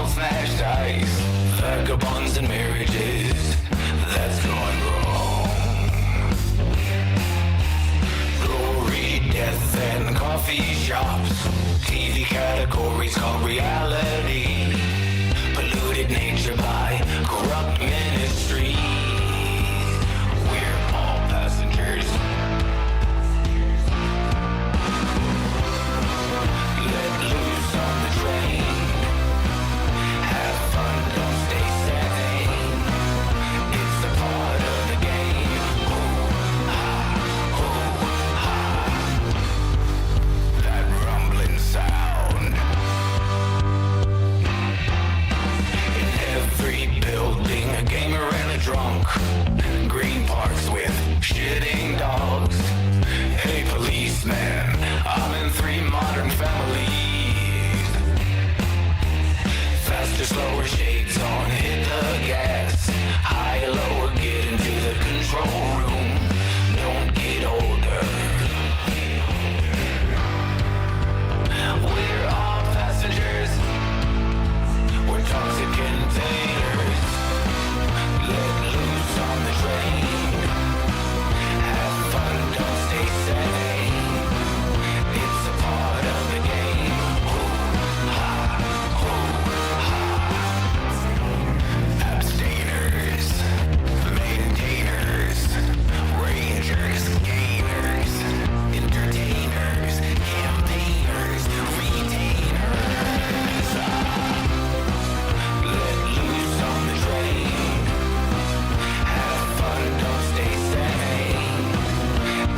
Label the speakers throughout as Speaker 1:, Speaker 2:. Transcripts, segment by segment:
Speaker 1: smashed ice, vagabonds and marriages, that's going wrong. Glory, death, and coffee shops, TV categories called reality, polluted nature by corrupt ministries. We're all passengers. Let loose on the train. Have fun, don't stay sane. It's a part of the game. Ooh, ha. That rumbling sound. In every building, a gamer and a drunk. Green parks with shitting dogs. Hey policeman, I'm in 3 modern families. Faster, slower, shades on, hit the gas. High, lower, get into the control room. Don't get older. We're all passengers. We're toxic containers. Let loose on the train. Have fun, don't stay sane. It's a part of the game. Ooh, ha. Abstainers, maintainers, rangers, gainers, entertainers, campaigners, retainers. Let loose on the train. Have fun, don't stay sane.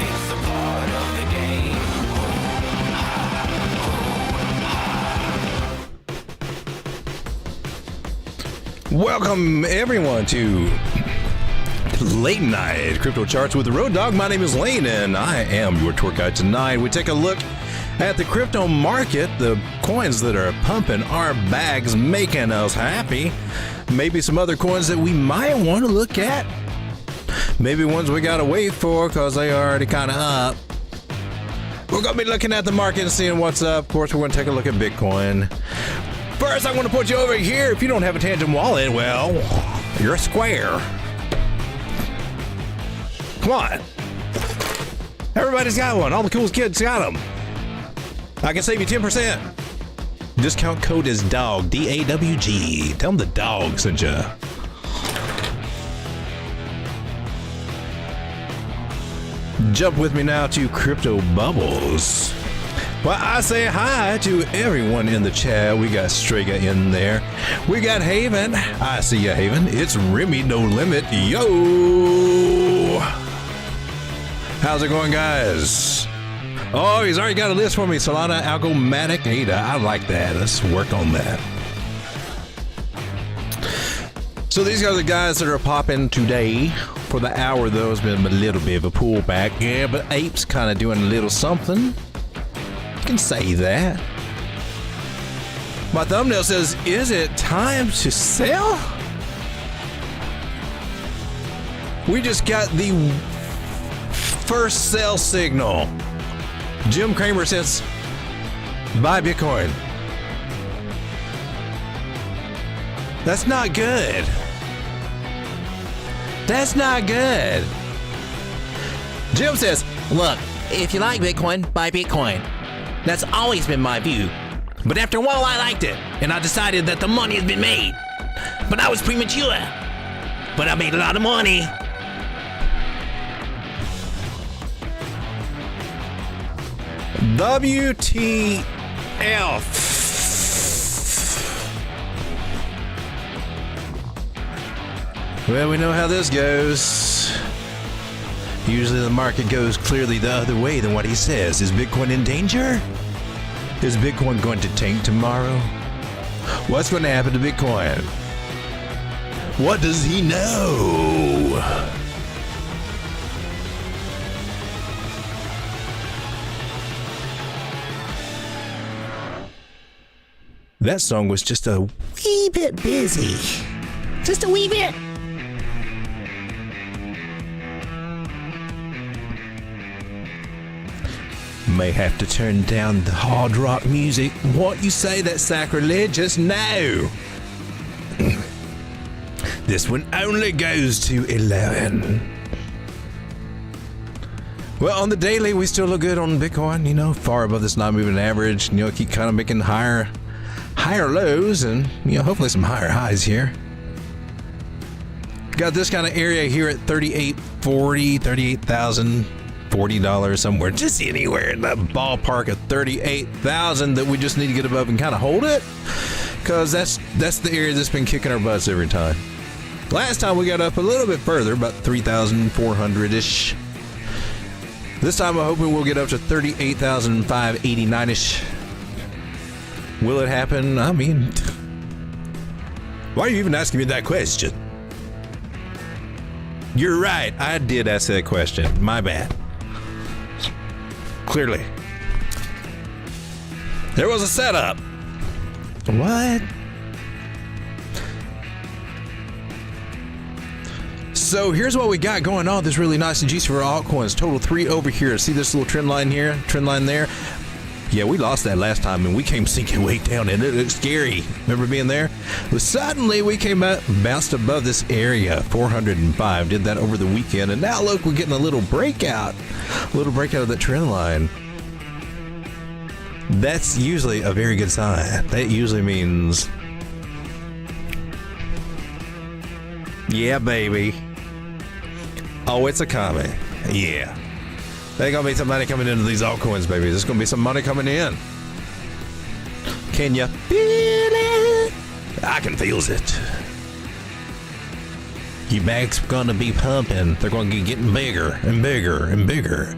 Speaker 1: It's a part of the game.
Speaker 2: Welcome everyone to Late Night Crypto Charts with the Road Dog. My name is Lane and I am your tour guide tonight. We take a look at the crypto market, the coins that are pumping our bags, making us happy. Maybe some other coins that we might want to look at. Maybe ones we gotta wait for because they are already kind of up. We're gonna be looking at the market and seeing what's up. Of course, we're gonna take a look at Bitcoin. First, I want to put you over here. If you don't have a Tangent wallet, well, you're a square. Come on. Everybody's got one. All the cool kids got them. I can save you 10%. Discount code is DAWG, D-A-W-G. Tell them the dog sent you. Jump with me now to Crypto Bubbles. Well, I say hi to everyone in the chat. We got Strega in there. We got Haven. I see you, Haven. It's Remy No Limit. Yo! How's it going, guys? Oh, he's already got a list for me. Solana, Algomatic, Ada. I like that. Let's work on that. So these are the guys that are popping today. For the hour, though, it's been a little bit of a pullback. Yeah, but Ape's kind of doing a little something. Can say that. My thumbnail says, is it time to sell? We just got the first sell signal. Jim Cramer says, buy Bitcoin. That's not good. That's not good. Jim says,
Speaker 3: Look, if you like Bitcoin, buy Bitcoin. That's always been my view. But after a while, I liked it, and I decided that the money has been made. But I was premature. But I made a lot of money.
Speaker 2: WTF. Well, we know how this goes. Usually the market goes clearly the other way than what he says. Is Bitcoin in danger? Is Bitcoin going to tank tomorrow? What's going to happen to Bitcoin? What does he know? That song was just a wee bit busy. Just a wee bit. May have to turn down the hard rock music. What you say, that's sacrilegious? No. This one only goes to 11. Well, on the daily, we still look good on Bitcoin, you know, far above this non-moving average. You know, keep kind of making higher lows and, you know, hopefully some higher highs here. Got this kind of area here at $38.40, $38,040 somewhere, just anywhere in the ballpark of 38,000 that we just need to get above and kind of hold it, because that's the area that's been kicking our butts every time. Last time we got up a little bit further, about 3,400-ish. This time I'm hoping we'll get up to 38,589-ish. Will it happen? I mean, why are you even asking me that question? You're right, I did ask that question. My bad. Clearly. There was a setup. What? So here's what we got going on. This really nice and juicy for altcoins. Total 3 over here. See this little trend line here? Trend line there? Yeah, we lost that last time and we came sinking way down and it looked scary. Remember being there? But suddenly we came up, bounced above this area, 405. Did that over the weekend. And now look, we're getting a little breakout. A little breakout of that trend line. That's usually a very good sign. That usually means, yeah, baby. Oh, it's a comment. Yeah. There's gonna be some money coming into these altcoins, baby. There's gonna be some money coming in. Can you feel it? I can feel it. Your bag's gonna be pumping. They're gonna be getting bigger and bigger and bigger.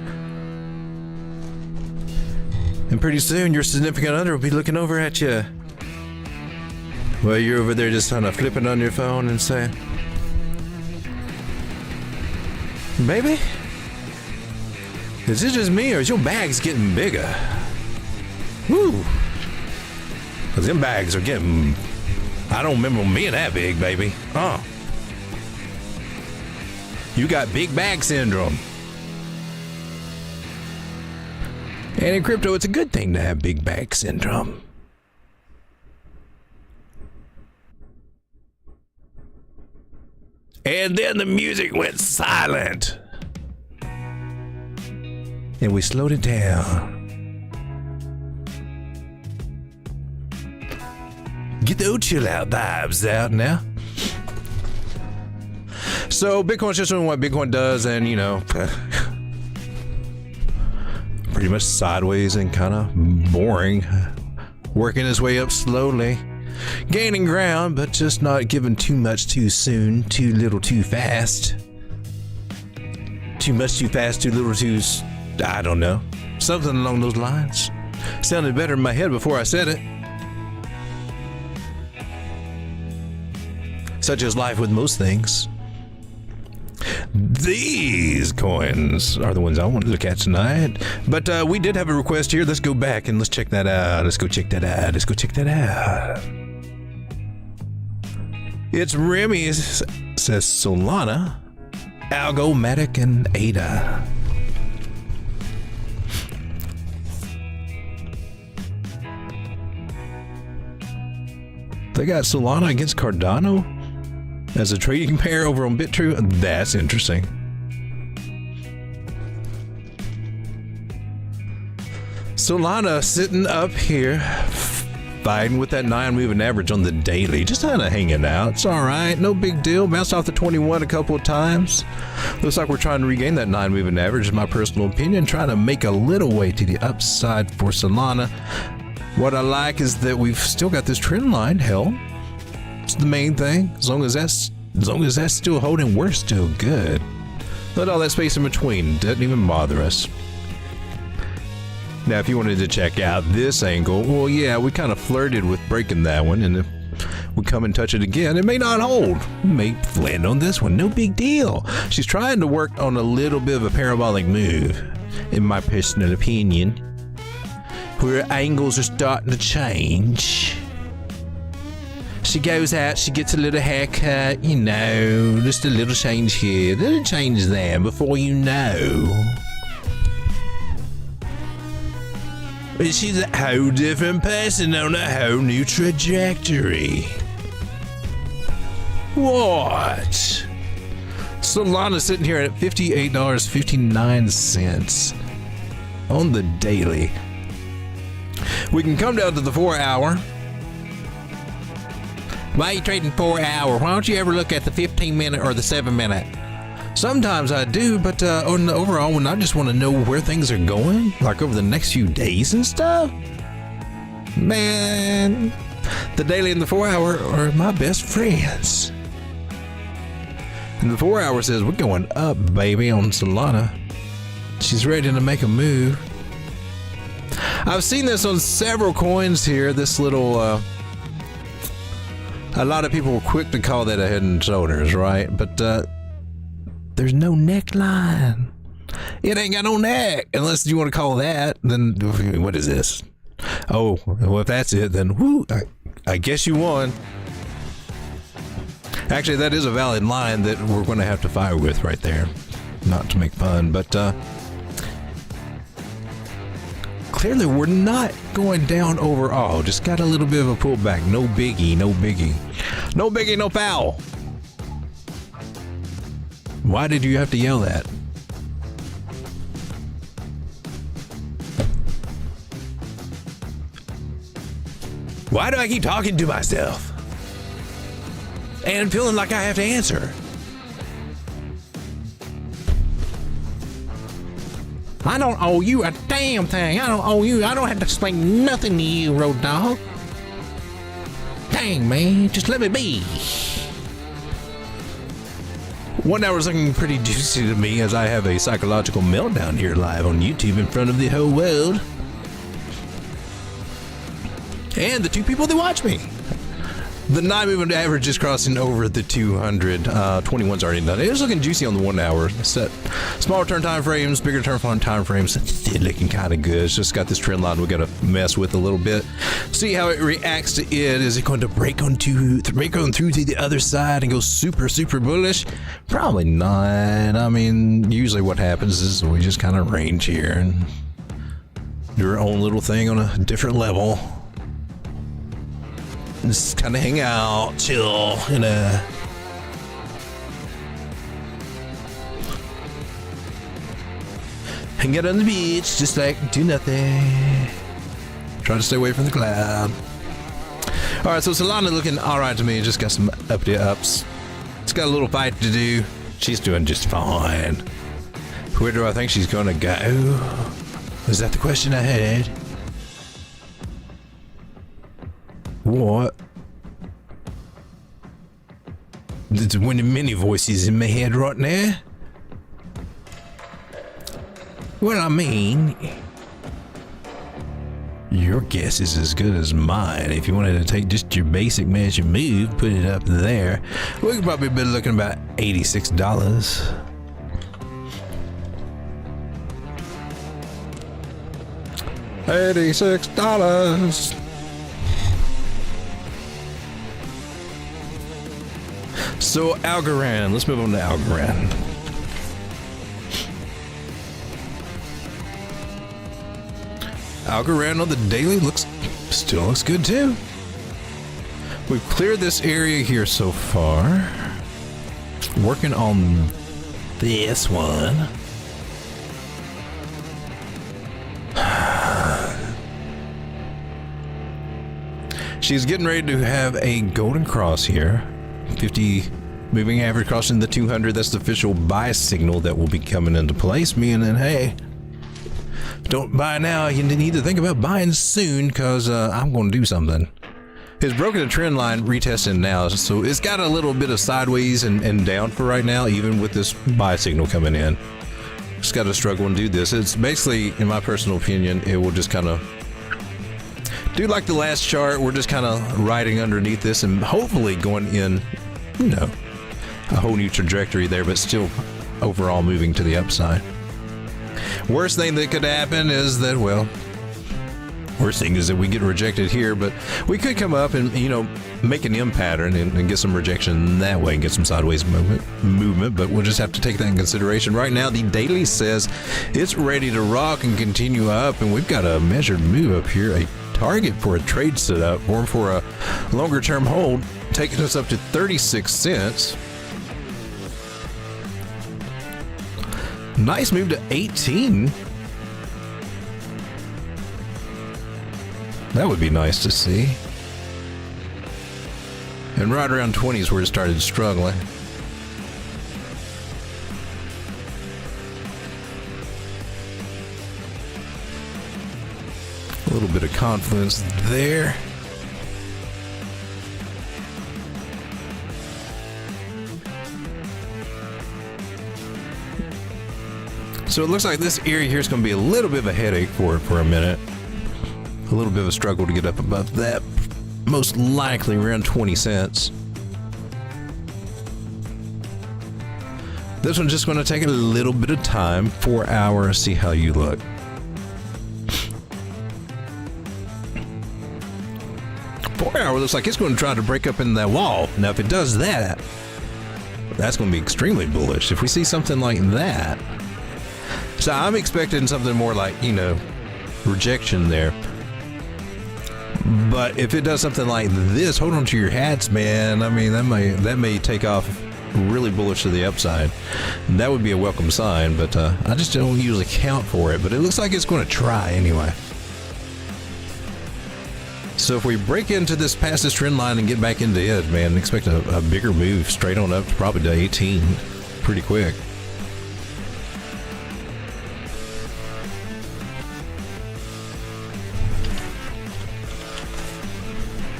Speaker 2: And pretty soon your significant other will be looking over at you. Well, you're over there just kind of flipping on your phone and saying, baby, is it just me or is your bags getting bigger? Woo! Because them bags are getting, I don't remember them being that big, baby. You got big bag syndrome. And in crypto, it's a good thing to have big bag syndrome. And then the music went silent. And we slowed it down. Get those chill out vibes out now. So Bitcoin's just doing what Bitcoin does, and you know, pretty much sideways and kind of boring. Working his way up slowly. Gaining ground, but just not giving too much too soon, too little too fast. Too much too fast, too little too, I don't know. Something along those lines. Sounded better in my head before I said it. Such is life with most things. These coins are the ones I want to look at tonight. But we did have a request here. Let's go back and let's check that out. Let's go check that out. Let's go check that out. It's Remy, says Solana, Algo, Matic, and Ada. They got Solana against Cardano as a trading pair over on BitTrue. That's interesting. Solana sitting up here, fighting with that 9 moving average on the daily, just kind of hanging out. It's all right, no big deal. Bounced off the 21 a couple of times. Looks like we're trying to regain that 9 moving average, in my personal opinion, trying to make a little way to the upside for Solana. What I like is that we've still got this trend line held. It's the main thing. As long as that's still holding, we're still good. Let all that space in between doesn't even bother us. Now, if you wanted to check out this angle, well, yeah, we kind of flirted with breaking that one, and if we come and touch it again, it may not hold. We may land on this one. No big deal. She's trying to work on a little bit of a parabolic move, in my personal opinion, where angles are starting to change. She goes out, she gets a little haircut, you know, just a little change here, a little change there, before you know. But she's a whole different person on a whole new trajectory. What? Solana's sitting here at $58.59 on the daily. We can come down to the 4 hour.
Speaker 3: Why are you trading 4 hour? Why don't you ever look at the 15-minute or the 7-minute?
Speaker 2: Sometimes I do, but on the overall, when I just want to know where things are going, like over the next few days and stuff, man, the daily and the 4 hour are my best friends. And the 4 hour says we're going up, baby, on Solana. She's ready to make a move. I've seen this on several coins here. This little, a lot of people were quick to call that a head and shoulders, right? But there's no neckline. It ain't got no neck, unless you want to call that. Then what is this? Oh, well, if that's it, then whoo, I guess you won. Actually, that is a valid line that we're going to have to fire with right there. Not to make fun, but clearly we're not going down overall. Just got a little bit of a pullback. No biggie, no biggie. No biggie, no foul. Why did you have to yell that? Why do I keep talking to myself? And feeling like I have to answer.
Speaker 3: I don't owe you a damn thing. I don't owe you. I don't have to explain nothing to you, Road Dog. Dang, man. Just let me be.
Speaker 2: 1 hour's looking pretty juicy to me as I have a psychological meltdown here live on YouTube in front of the whole world. And the 2 people that watch me. The 9-movement average is crossing over the 200. 21's already done. It is looking juicy on the 1 hour. Set smaller turn time frames, bigger turn time frames. It's looking kind of good. It's just got this trend line we got to mess with a little bit. See how it reacts to it. Is it going to break on through to the other side and go super bullish? Probably not. I mean, usually what happens is we just kind of range here and do our own little thing on a different level. Just kind of hang out, chill, and hang out on the beach, just like do nothing. Try to stay away from the cloud. All right, so Solana looking all right to me. Just got some ups. It's got a little fight to do. She's doing just fine. Where do I think she's gonna go? Is that the question I had? What? There's one of many voices in my head right now. Well, I mean, your guess is as good as mine. If you wanted to take just your basic measure move, put it up there, we could probably be looking about $86. $86. So Algorand, let's move on to Algorand. Algorand on the daily still looks good too. We've cleared this area here so far. Working on this one. She's getting ready to have a golden cross here. 50 moving average crossing the 200. That's the official buy signal that will be coming into place. Meaning, hey, don't buy now. You need to think about buying soon because I'm going to do something. It's broken a trend line, retesting now. So it's got a little bit of sideways and down for right now, even with this buy signal coming in. It's got to struggle and do this. It's basically, in my personal opinion, it will just kind of do like the last chart. We're just kind of riding underneath this and hopefully going in, you know, a whole new trajectory there, but still overall moving to the upside. Worst thing that could happen is that, well, worst thing is that we get rejected here, but we could come up and, you know, make an M pattern and get some rejection that way and get some sideways movement, but we'll just have to take that in consideration. Right now, the daily says it's ready to rock and continue up, and we've got a measured move up here, a target for a trade setup or for a longer term hold taking us up to 36 cents. Nice move to 18. That would be nice to see. And right around 20 is where it started struggling. A little bit of confidence there. So it looks like this area here is going to be a little bit of a headache for it for a minute. A little bit of a struggle to get up above that. Most likely around 20 cents. This one's just going to take a little bit of time, 4 hours, see how you look. Looks like it's going to try to break up in that wall. Now, if it does that, that's going to be extremely bullish. If we see something like that, so I'm expecting something more like, you know, rejection there. But if it does something like this, hold on to your hats, man. I mean, that may take off really bullish to the upside. That would be a welcome sign, but I just don't usually count for it. But it looks like it's going to try anyway. So if we break into this past this trend line and get back into it, man, expect a bigger move straight on up to probably to 18 pretty quick.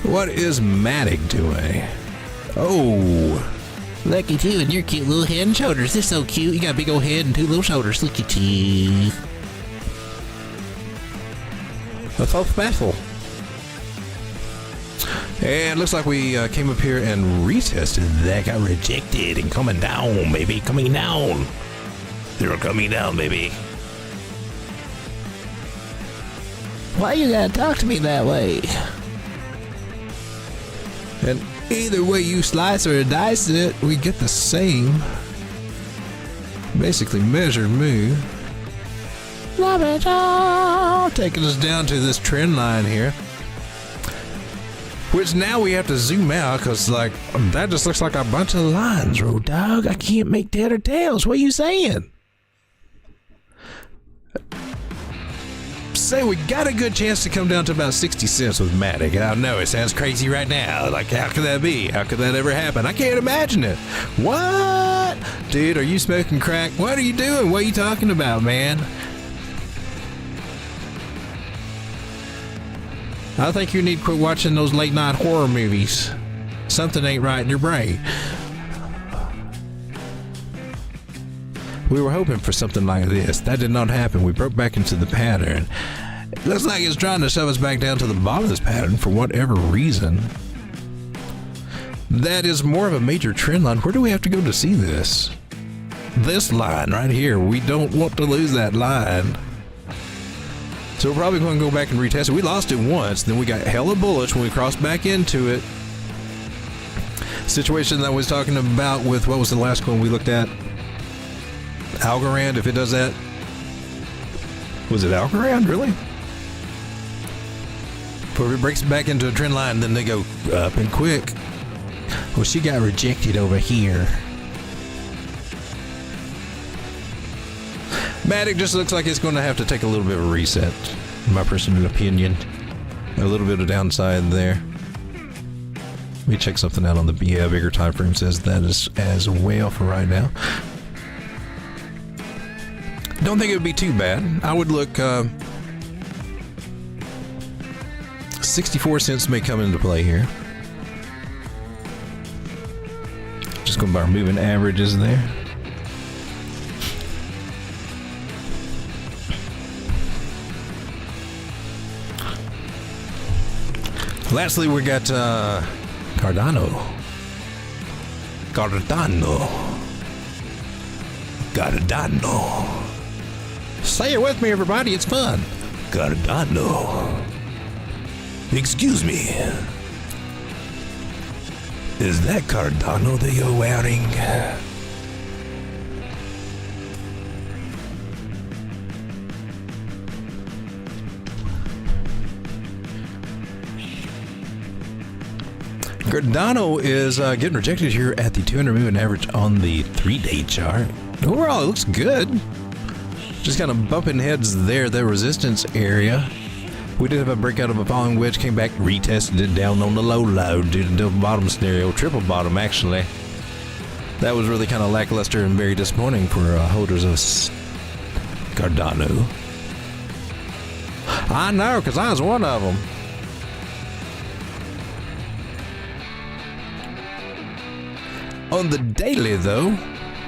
Speaker 2: What is Matic doing? Oh,
Speaker 3: Look at you and your cute little head and shoulders. They're so cute. You got a big old head and two little shoulders. Look at you.
Speaker 2: that's all special. And looks like we came up here and retested that. Got rejected and coming down, baby. Coming down. They're coming down, baby.
Speaker 3: Why you gotta talk to me that way?
Speaker 2: And either way you slice or dice it, we get the same, basically measured move. Love it all. Taking us down to this trend line here. Which now we have to zoom out because, like, that just looks like a bunch of lines, Road Dog. I can't make head or tails. What are you saying? Say we got a good chance to come down to about 60 cents with Matic. I know it sounds crazy right now. Like, how could that be? How could that ever happen? I can't imagine it. What? Dude, are you smoking crack? What are you doing? What are you talking about, man? I think you need to quit watching those late night horror movies. Something ain't right in your brain. We were hoping for something like this. That did not happen. We broke back into the pattern. It looks like it's trying to shove us back down to the bottom of this pattern for whatever reason. That is more of a major trend line. Where do we have to go to see this? This line right here. We don't want to lose that line. So we're probably going to go back and retest it. We lost it once, then we got hella bullish when we crossed back into it. Situation that I was talking about with, what was the last one we looked at? Algorand, if it does that. Was it Algorand, really? Before it breaks back into a trend line, then they go up and quick. Well, she got rejected over here. Matic just looks like it's going to have to take a little bit of a reset, in my personal opinion. A little bit of downside there. Let me check something out on the bigger time frame. Says that is as well for right now. Don't think it would be too bad. I would look 64 cents may come into play here. Just going by our moving averages there. Lastly, we got Cardano. Say it with me, everybody. It's fun. Cardano. Excuse me. Is that Cardano that you're wearing? Cardano is getting rejected here at the 200 moving average on the 3-day chart. Overall, it looks good. Just kind of bumping heads there, the resistance area. We did have a breakout of a falling wedge, came back, retested it down on the low due to double bottom scenario, triple bottom actually. That was really kind of lackluster and very disappointing for holders of Cardano. I know, because I was one of them. On the daily, though,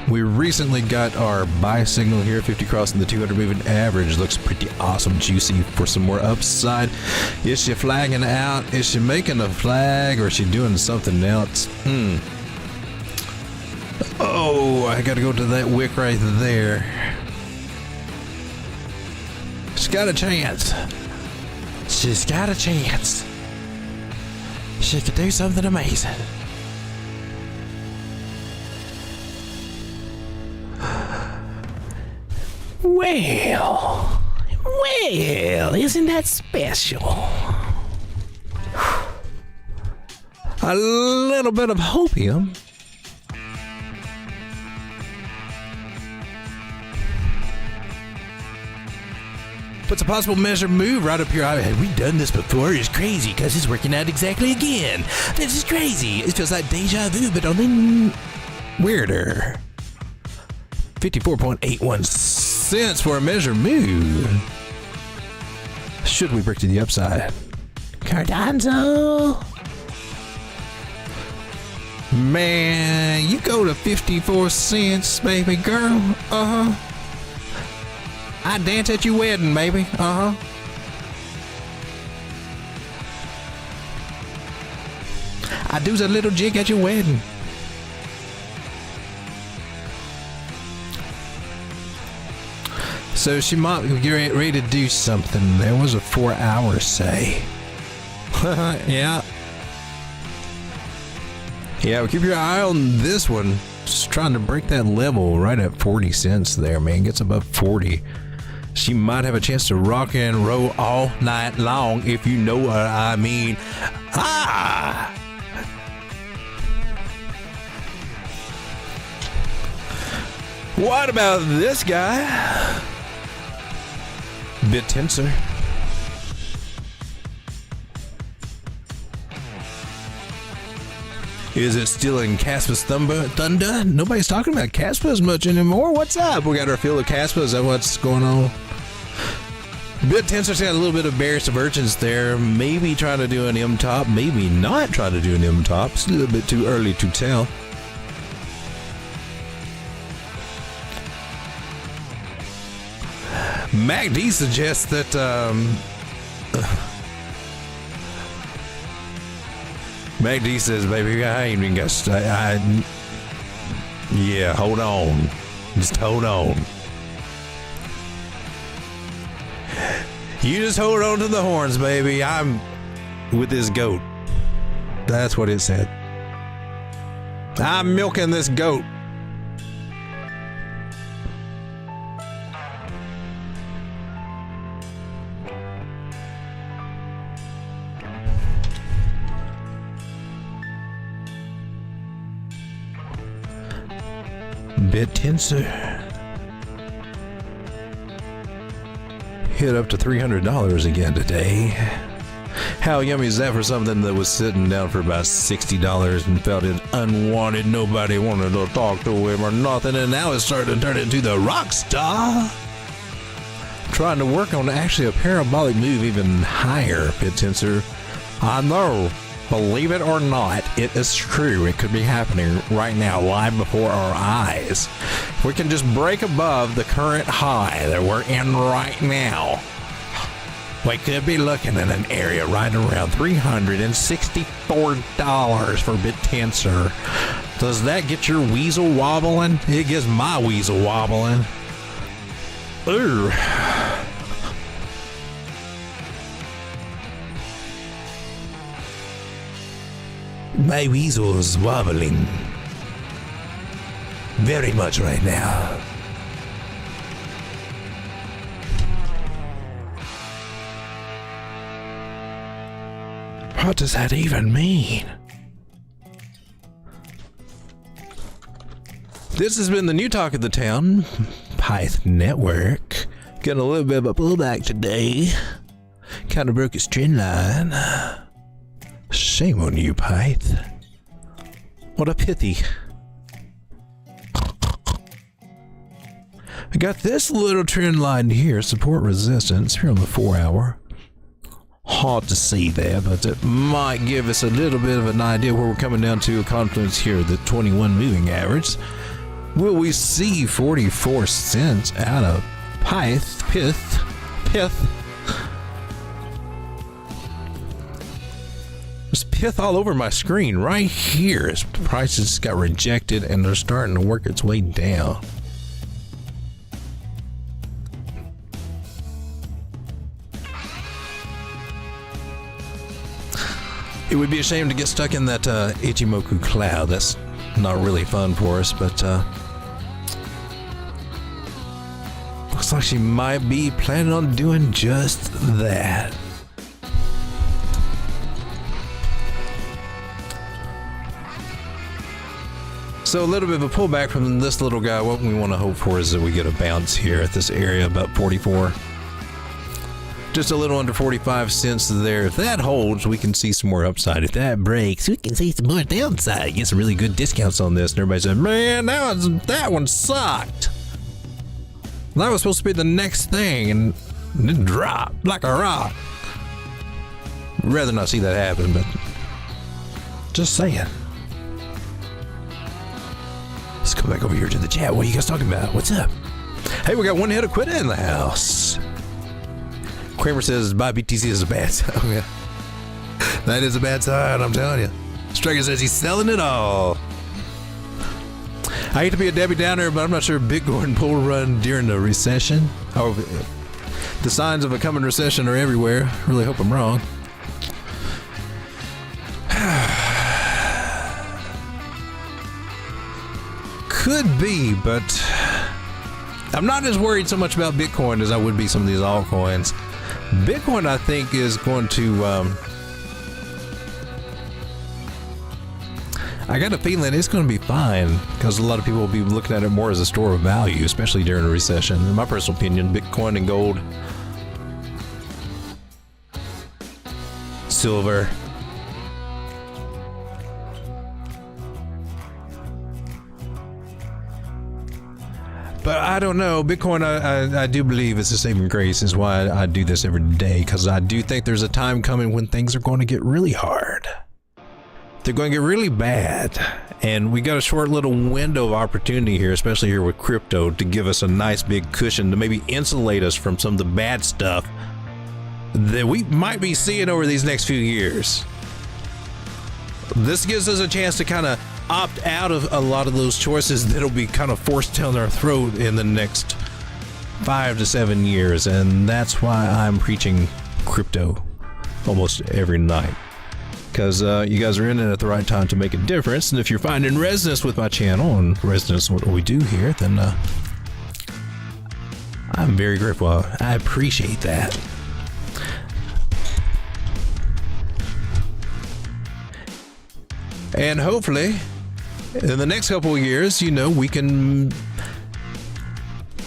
Speaker 2: we recently got our buy signal here, 50 crossing the 200 moving average. Looks pretty awesome, juicy for some more upside. Is she flagging out? Is she making a flag, or is she doing something else? Oh, I gotta go to that wick right there. She's got a chance. She's got a chance. She could do something amazing.
Speaker 3: Well, isn't that special?
Speaker 2: A little bit of hopium. What's a possible measure move right up here? Have we done this before?
Speaker 3: It's crazy because it's working out exactly again. This is crazy. It feels like deja vu, but only
Speaker 2: Weirder. 54.81 cents for a measure move. Should we break to the upside?
Speaker 3: Cardano.
Speaker 2: Man, you go to 54 cents, baby girl. I dance at your wedding, baby. I do a little jig at your wedding. So she might be ready to do something. There was a 4 hour say. Yeah. Yeah, well, keep your eye on this one. Just trying to break that level right at 40 cents there, man. Gets above 40. She might have a chance to rock and roll all night long, if you know what I mean. Ah! What about this guy? Bit tensor. Is it still in Caspa's thunder? Nobody's talking about Caspa's much anymore. What's up? We got our field of Caspa. Is that what's going on? Bit tensor's got a little bit of bearish divergence there. Maybe trying to do an M top. Maybe not trying to do an M top. It's a little bit too early to tell. MACD suggests that MACD says, baby, I ain't even got yeah, hold on. Just hold on. You just hold on to the horns, baby. I'm with this goat. That's what it said. I'm milking this goat. Bit tensor hit up to $300 again today. How yummy is that for something that was sitting down for about $60 and felt it unwanted? Nobody wanted to talk to him or nothing, and now it's starting to turn into the rock star. Trying to work on actually a parabolic move even higher, bit tensor. I know. Believe it or not, it is true. It could be happening right now, live before our eyes. If we can just break above the current high that we're in right now, we could be looking at an area right around $364 for bit tensor. Does that get your weasel wobbling? It gets my weasel wobbling. Ooh. My weasel is wobbling very much right now. What does that even mean? This has been the new talk of the town, Pyth Network. Getting a little bit of a pullback today. Kind of broke its trend line. Shame on you, Pyth. What a pithy. I got this little trend line here, support resistance, here on the 4 hour. Hard to see there, but it might give us a little bit of an idea where we're coming down to a confluence here, the 21 moving average. Will we see 44 cents out of Pyth? There's pith all over my screen right here as prices got rejected and they're starting to work its way down. It would be a shame to get stuck in that Ichimoku cloud. That's not really fun for us, but looks like she might be planning on doing just that. So a little bit of a pullback from this little guy. What we want to hope for is that we get a bounce here at this area, about 44. Just a little under 45 cents there. If that holds, we can see some more upside. If that breaks, we can see some more downside. Get some really good discounts on this. And everybody said, man, that one sucked. That was supposed to be the next thing, and it dropped like a rock. I'd rather not see that happen, but just saying. Let's go back over here to the chat. What are you guys talking about? What's up? Hey, we got one head of Quitta in the house. Kramer says buy BTC is a bad sign. Oh, yeah. That is a bad sign, I'm telling you. Striker says he's selling it all. I hate to be a Debbie Downer, but I'm not sure Bitcoin bull run during the recession. Oh, the signs of a coming recession are everywhere. Really hope I'm wrong. Could be, but I'm not as worried so much about Bitcoin as I would be some of these altcoins. Bitcoin, I think, is going to I got a feeling it's going to be fine because a lot of people will be looking at it more as a store of value, especially during a recession. In my personal opinion, Bitcoin and gold, silver, but I don't know. Bitcoin, I do believe it's a saving grace, is why I do this every day, because I do think there's a time coming when things are going to get really hard. They're going to get really bad. And we got a short little window of opportunity here, especially here with crypto, to give us a nice big cushion to maybe insulate us from some of the bad stuff that we might be seeing over these next few years. This gives us a chance to kind of opt out of a lot of those choices that'll be kind of forced down our throat in the next 5 to 7 years, and that's why I'm preaching crypto almost every night, because you guys are in it at the right time to make a difference. And if you're finding resonance with my channel and resonance with what we do here, then I'm very grateful. I appreciate that. And hopefully in the next couple of years, you know, we can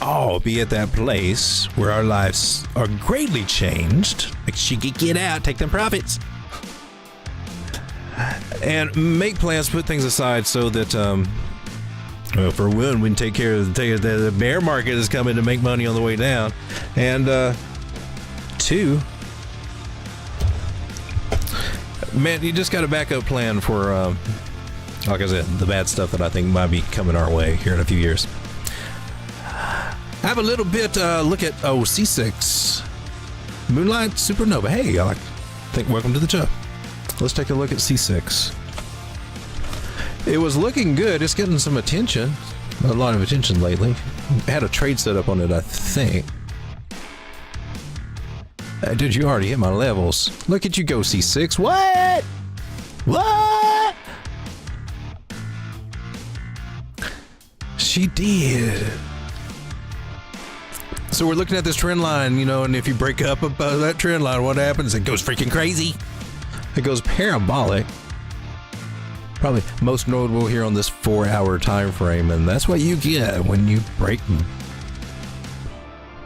Speaker 2: all be at that place where our lives are greatly changed. Like, she could get out, take them profits, and make plans, put things aside so that, well, for one, we can take care of the bear market is coming to make money on the way down. And two, man, you just got a backup plan for, like I said, the bad stuff that I think might be coming our way here in a few years. Have a little bit look at C6 Moonlight Supernova. Hey, I think welcome to the show. Let's take a look at C6. It was looking good. It's getting some attention, a lot of attention lately. I had a trade set up on it, I think. Dude, you already hit my levels. Look at you go, C6. What? What? She did. So we're looking at this trend line, you know, and if you break up above that trend line, what happens? It goes freaking crazy. It goes parabolic. Probably most notable here on this 4-hour time frame, and that's what you get when you break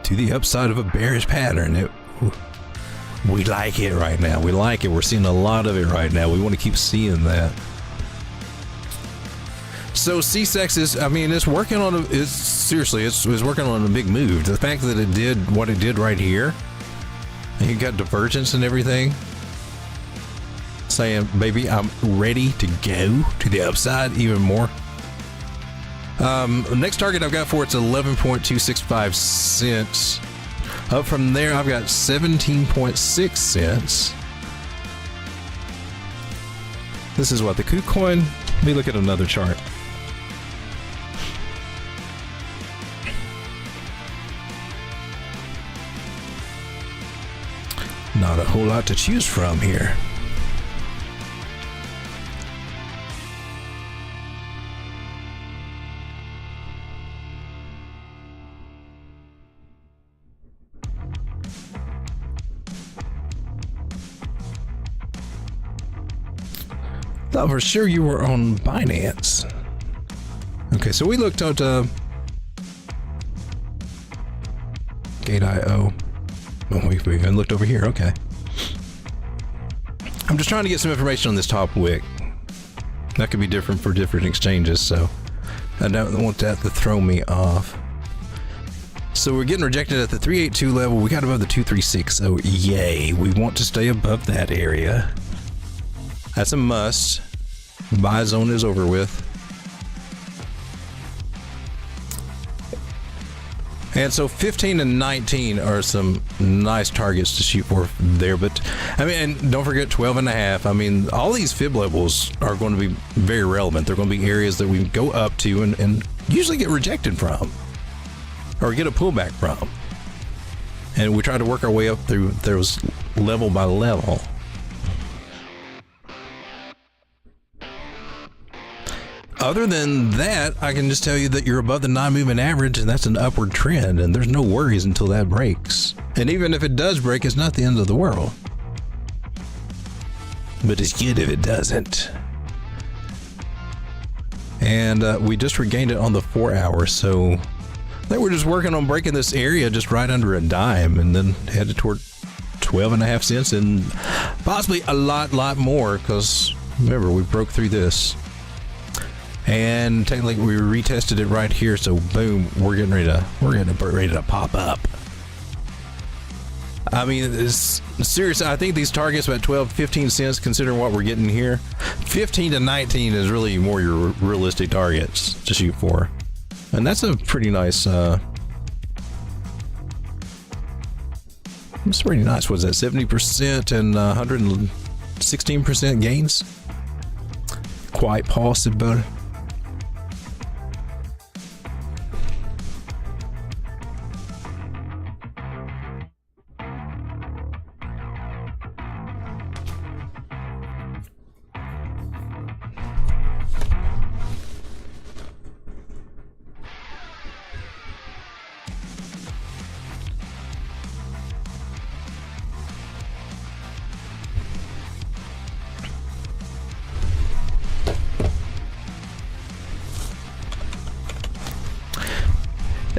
Speaker 2: to the upside of a bearish pattern. We like it right now. We like it. We're seeing a lot of it right now. We want to keep seeing that. So CSEX is, I mean, it's working on it's working on a big move. The fact that it did what it did right here, and you got divergence and everything, saying, baby, I'm ready to go to the upside even more. The next target I've got for it's 11.265 cents. Up from there, I've got 17.6 cents. This is what the KuCoin. Let me look at another chart. Not a whole lot to choose from here. Thought for sure you were on Binance. Okay, so we looked at Gate.io. Oh, we even looked over here. Okay. I'm just trying to get some information on this top wick. That could be different for different exchanges, so I don't want that to throw me off. So we're getting rejected at the 382 level. We got above the 236. Oh, yay. We want to stay above that area. That's a must. Buy zone is over with. And so 15 and 19 are some nice targets to shoot for there. But I mean, and don't forget 12 and a half. I mean, all these fib levels are going to be very relevant. They're going to be areas that we go up to and usually get rejected from or get a pullback from. And we try to work our way up through those level by level. Other than that, I can just tell you that you're above the 9-moving average, and that's an upward trend, and there's no worries until that breaks. And even if it does break, it's not the end of the world. But it's good if it doesn't. And we just regained it on the 4-hour, so I think we're just working on breaking this area just right under a dime, and then headed toward 12 and a half cents, and possibly a lot more, because remember, we broke through this. And technically we retested it right here, so boom, we're getting ready to pop up. I mean, it's serious. I think these targets about 12-15 cents, considering what we're getting here. 15 to 19 is really more your realistic targets to shoot for, and that's a pretty nice. It's pretty nice. What's that? 70% and 116% gains. Quite possible.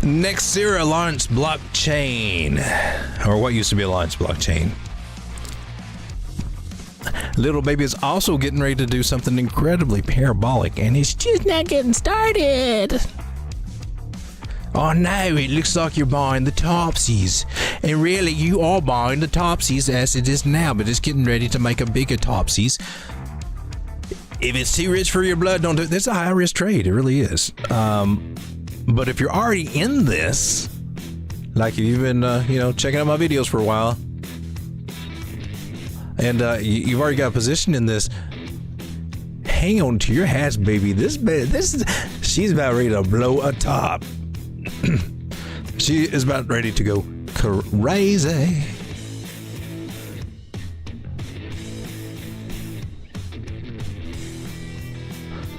Speaker 2: Nextera launched blockchain, or what used to be a launched blockchain. Little baby is also getting ready to do something incredibly parabolic, and it's just not getting started. Oh no, it looks like you're buying the topsies. And really, you are buying the topsies as it is now, but it's getting ready to make a bigger topsies. If it's too rich for your blood, don't do it. This is a high-risk trade. It really is. But if you're already in this, like if you've been, checking out my videos for a while, and you've already got a position in this, hang on to your hats, baby. She's about ready to blow a top. She is about ready to go crazy.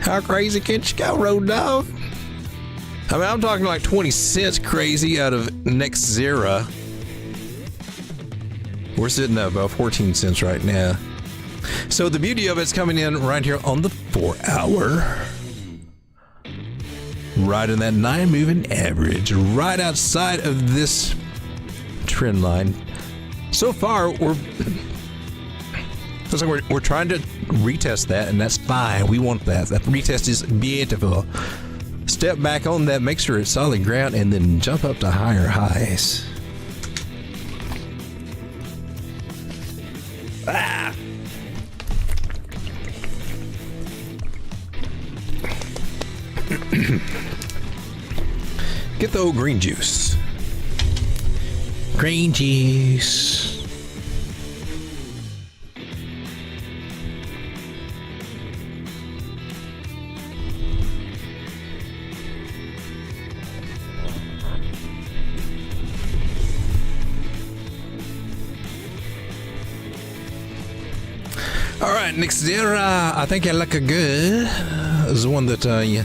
Speaker 2: How crazy can she go, road dog? I mean, I'm talking like 20 cents crazy out of Nextera. We're sitting at about 14 cents right now. So the beauty of it's coming in right here on the 4 hour. Right in that 9 moving average, right outside of this trend line. So far, we're trying to retest that, and that's fine. We want that. That retest is beautiful. Step back on that, make sure it's solid ground, and then jump up to higher highs. Ah. Get the old green juice.
Speaker 3: Green juice.
Speaker 2: All right, next year, I think I look a good. Is the one that you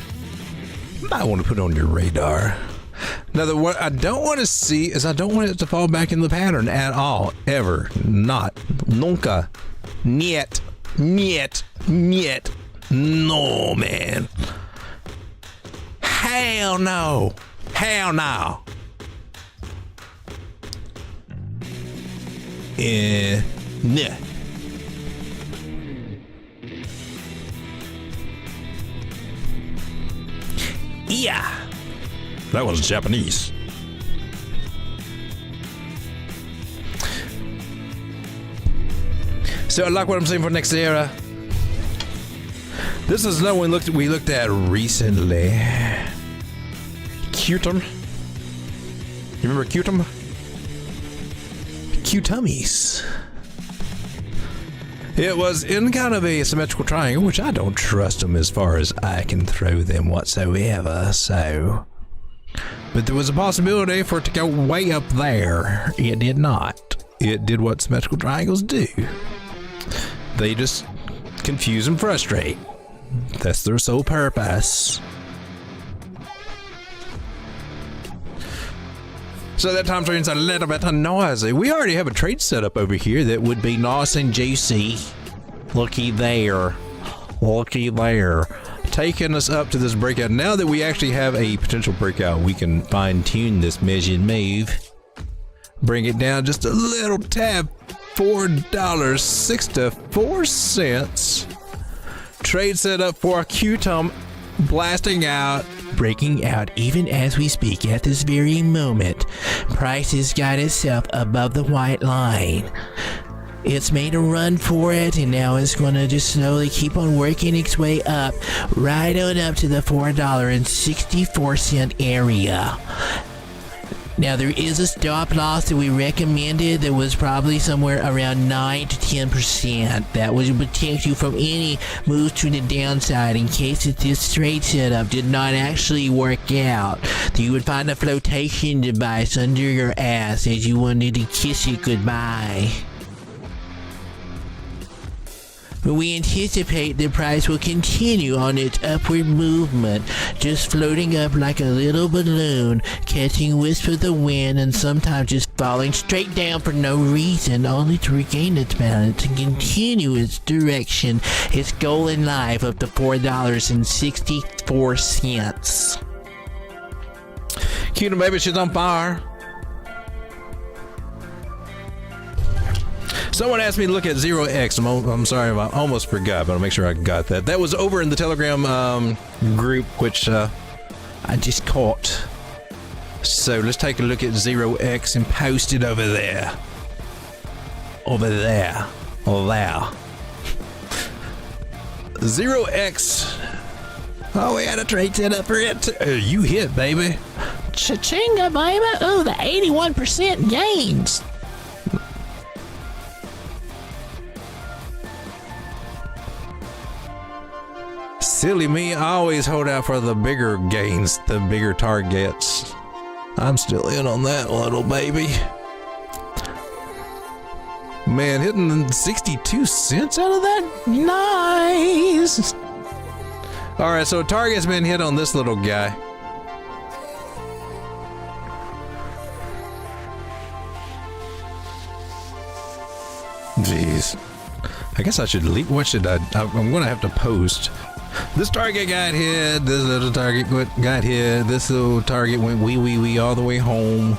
Speaker 2: might want to put on your radar. Now, what I don't want to see is I don't want it to fall back in the pattern at all, ever, not, nunca, niet, no, man, hell no, nah.
Speaker 3: Yeah.
Speaker 2: That was Japanese. So I like what I'm saying for next era. This is another one we looked at recently. Cutum. You remember Cutum? Cutummies. It was in kind of a symmetrical triangle, which I don't trust them as far as I can throw them whatsoever, so. But there was a possibility for it to go way up there. It did not. It did what symmetrical triangles do. They just confuse and frustrate. That's their sole purpose. So that time frame's a little bit noisy. We already have a trade set up over here that would be nice and juicy. Looky there. Looky there. Taking us up to this breakout. Now that we actually have a potential breakout, we can fine tune this measured move. Bring it down just a little tab. $4.64. Trade set up for Cutum blasting out.
Speaker 3: Breaking out even as we speak at this very moment. Price has got itself above the white line. It's made a run for it, and now it's going to just slowly keep on working its way up, right on up to the $4.64 area. Now, there is a stop loss that we recommended that was probably somewhere around 9 to 10%. That would protect you from any moves to the downside in case that this trade setup did not actually work out. You would find a flotation device under your ass as you wanted to kiss it goodbye. We anticipate the price will continue on its upward movement, just floating up like a little balloon, catching wisps of the wind and sometimes just falling straight down for no reason, only to regain its balance and continue its direction, its goal in life up to $4.64.
Speaker 2: Cutum baby, she's on fire. Someone asked me to look at 0x. I'm sorry, I almost forgot, but I'll make sure I got that. That was over in the Telegram group, which I just caught. So let's take a look at 0x and post it over there. Over there. Over there. 0x. Oh, we had a trade set up for it. You hit, baby.
Speaker 3: Cha-chinga, baby. Oh, the 81% gains.
Speaker 2: Silly me, I always hold out for the bigger gains, the bigger targets. I'm still in on that little baby. Man, hitting 62 cents out of that? Nice! Alright, so target's been hit on this little guy. Jeez. I guess I should leave. What should I? I'm gonna have to post. This target got hit. This little target got hit. This little target went wee all the way home.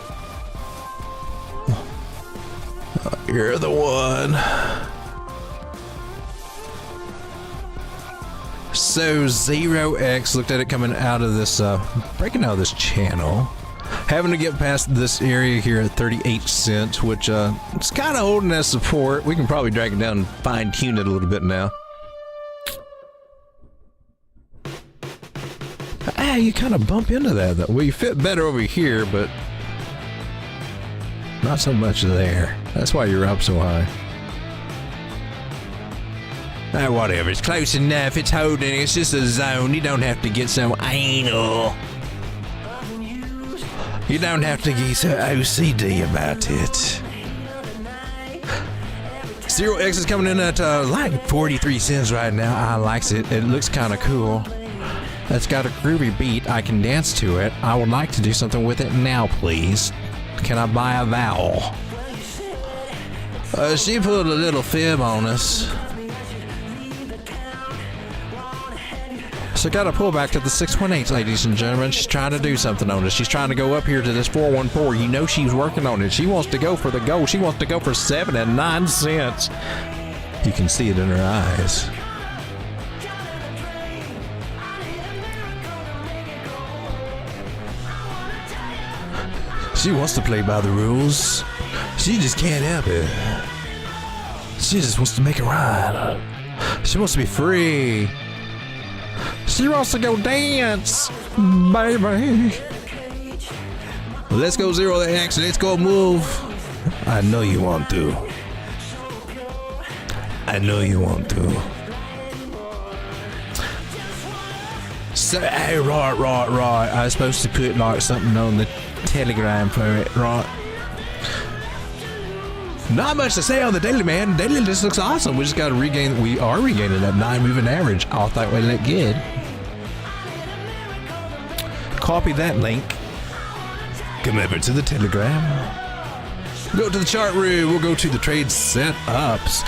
Speaker 2: You're the one. So 0x looked at it coming out of this, breaking out of this channel. Having to get past this area here at 38 cents, which it's kind of holding as support. We can probably drag it down and fine tune it a little bit now. You kind of bump into that though. Well, you fit better over here, but not so much there. That's why you're up so high. Whatever, it's close enough, it's holding, it's just a zone. You don't have to get so anal. You don't have to get so OCD about it. 0x is coming in at like 43 cents right now. I likes it. It looks kind of cool. It's got a groovy beat. I can dance to it. I would like to do something with it now, please. Can I buy a vowel? She put a little fib on us. So gotta pull back to the 618, ladies and gentlemen. She's trying to do something on us. She's trying to go up here to this 414. You know she's working on it. She wants to go for the goal. She wants to go for 7 and 9 cents. You can see it in her eyes. She wants to play by the rules. She just can't help it. She just wants to make it right. She wants to be free. She wants to go dance, baby. Let's go 0x. Let's go move. I know you want to. I know you want to. So, hey, right. I was supposed to put like something on the Telegram for it, right? Not much to say on the daily, man. Daily just looks awesome. We just got to regain. We are regaining that 9 moving average. I thought we looked good. Copy that link. Come over to the Telegram. Go to the chart room. We'll go to the trade setups.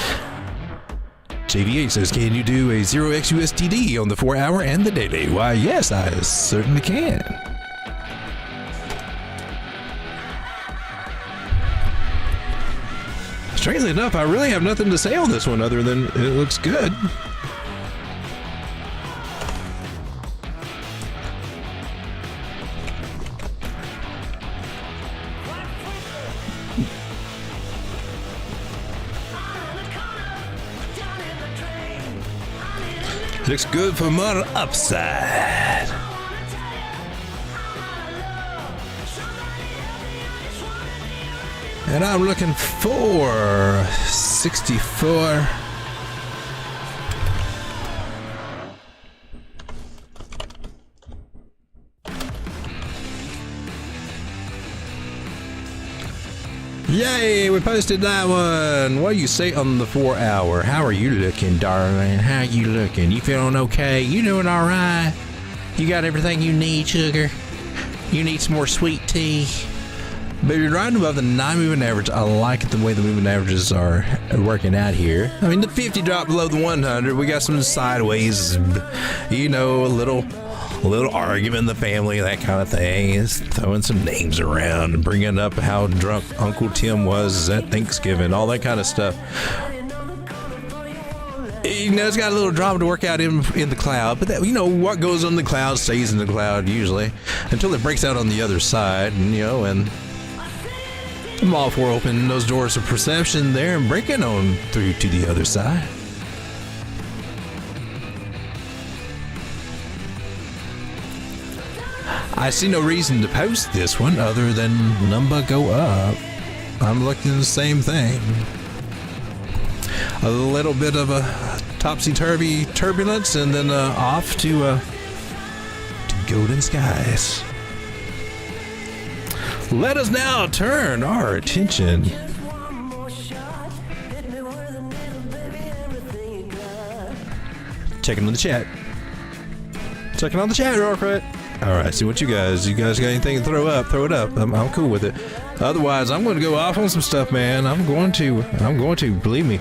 Speaker 2: JV8 says, can you do a 0x USDD on the 4-hour and the daily? Why, yes, I certainly can. Strangely enough, I really have nothing to say on this one other than it looks good. Looks good for more upside. And I'm looking for 64. Yay, we posted that one. What do you say on the 4-hour? How are you looking, darling? How you looking? You feeling okay? You doing all right? You got everything you need, sugar? You need some more sweet tea? But you're right above the 9 moving average. I like the way the moving averages are working out here. I mean, the 50 dropped below the 100. We got some sideways, you know, a little argument in the family, that kind of thing. Is throwing some names around and bringing up how drunk Uncle Tim was at Thanksgiving, all that kind of stuff. You know, it's got a little drama to work out in the cloud, but that, you know, what goes on the cloud stays in the cloud usually until it breaks out on the other side, and you know, and I'm all for opening those doors of perception there and breaking on through to the other side. I see no reason to post this one other than number go up. I'm looking at the same thing. A little bit of a topsy-turvy turbulence and then off to golden skies. Let us now turn our attention checking on the chat. Checking on the chat real quick. All right, see what you guys got anything to throw up, throw it up. I'm cool with it. Otherwise, I'm going to go off on some stuff, man. I'm going to, believe me.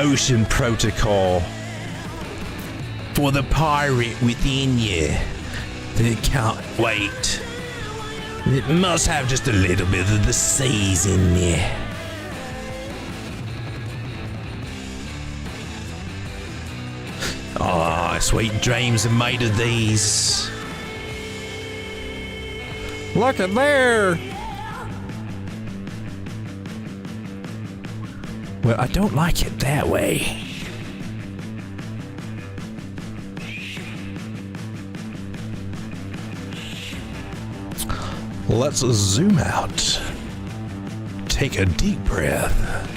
Speaker 2: ocean protocol
Speaker 3: For the pirate within you that can't wait. It must have just a little bit of the seas in there. Oh, sweet dreams are made of these.
Speaker 2: Look at there.
Speaker 3: Well, I don't like it that way.
Speaker 2: Let's zoom out. Take a deep breath.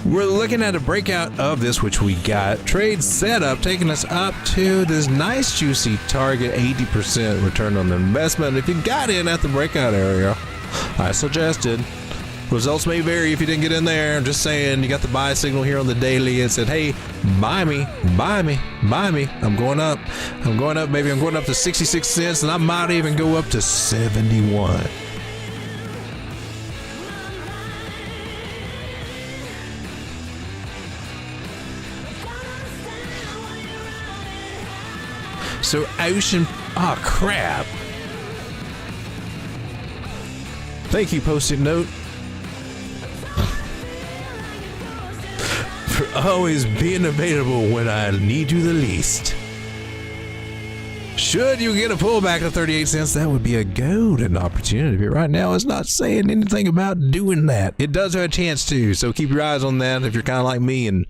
Speaker 2: We're looking at a breakout of this, which we got. Trade setup taking us up to this nice juicy target, 80% return on investment. If you got in at the breakout area, I suggested. Results may vary if you didn't get in there. I'm just saying, you got the buy signal here on the daily. It said, hey, buy me, buy me, buy me. I'm going up, baby. I'm going up to 66 cents, and I might even go up to 71. So ocean, oh crap. Thank you, Post-it note, for always being available when I need you the least. Should you get a pullback of 38 cents, that would be a golden opportunity. But right now, it's not saying anything about doing that. It does have a chance to, so keep your eyes on that if you're kind of like me and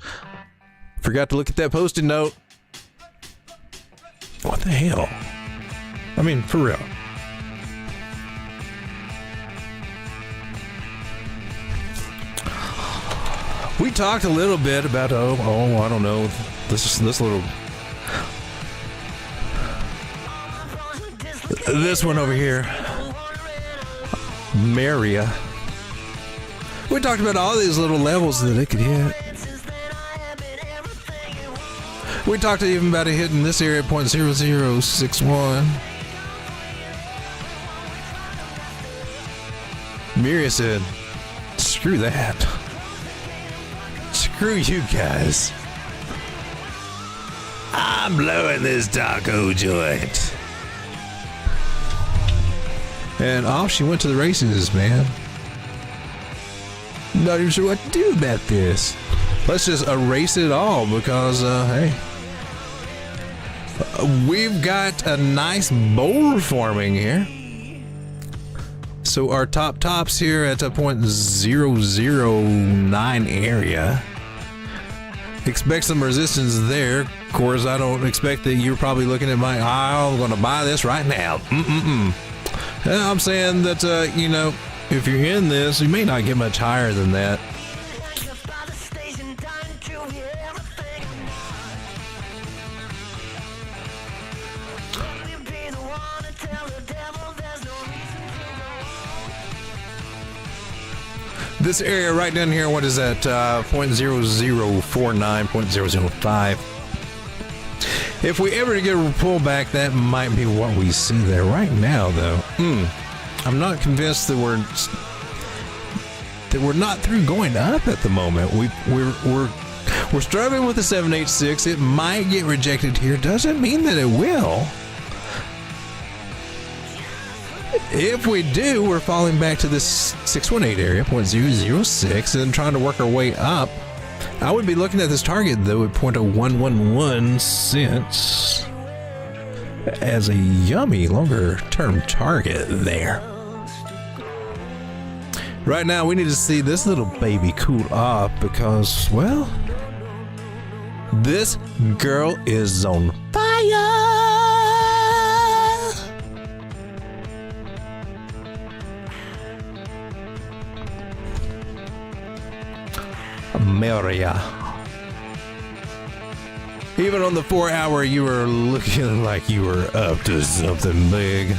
Speaker 2: forgot to look at that Post-it note. What the hell? I mean, for real. We talked a little bit about, I don't know, this one over here, Maria. We talked about all these little levels that it could hit. We talked even about it hitting this area at 0.0061. Miria said, screw that. Screw you guys. I'm blowing this taco joint. And off she went to the races, man. Not even sure what to do about this. Let's just erase it all because, hey. We've got a nice boulder forming here. So our tops here at a 0.009 area. Expect some resistance there. Of course, I don't expect that you're probably looking at my, I'm going to buy this right now. I'm saying that, you know, if you're in this, you may not get much higher than that. This area right down here, what is that? 0.0049, 0.005. If we ever get a pullback, that might be what we see there. Right now, though, I'm not convinced that we're not through going up at the moment. We're struggling with the 786. It might get rejected here. Doesn't mean that it will. If we do, we're falling back to this 618 area, 0.006, and trying to work our way up. I would be looking at this target, though, at 0.0111 cents as a yummy longer-term target there. Right now, we need to see this little baby cool off because, well, this girl is on fire. Maria. Even on the 4-hour, you were looking like you were up to something big.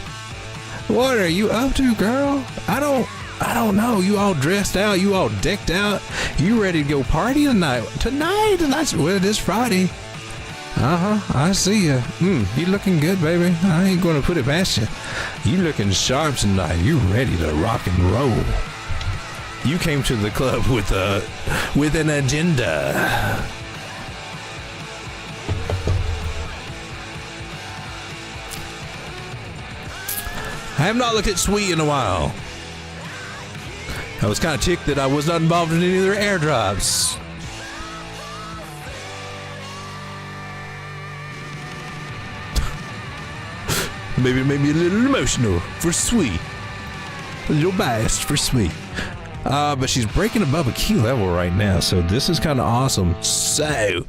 Speaker 2: What are you up to, girl? I don't know. You all dressed out, you all decked out, you ready to go party tonight? Well, it is Friday. I see you. You looking good, baby. I ain't gonna put it past you. You looking sharp tonight. You ready to rock and roll. You came to the club with an agenda. I have not looked at Sweet in a while. I was kind of ticked that I was not involved in any of their airdrops. Maybe it made me a little emotional for Sweet. A little biased for Sweet. But she's breaking above a key level right now, so this is kind of awesome. So,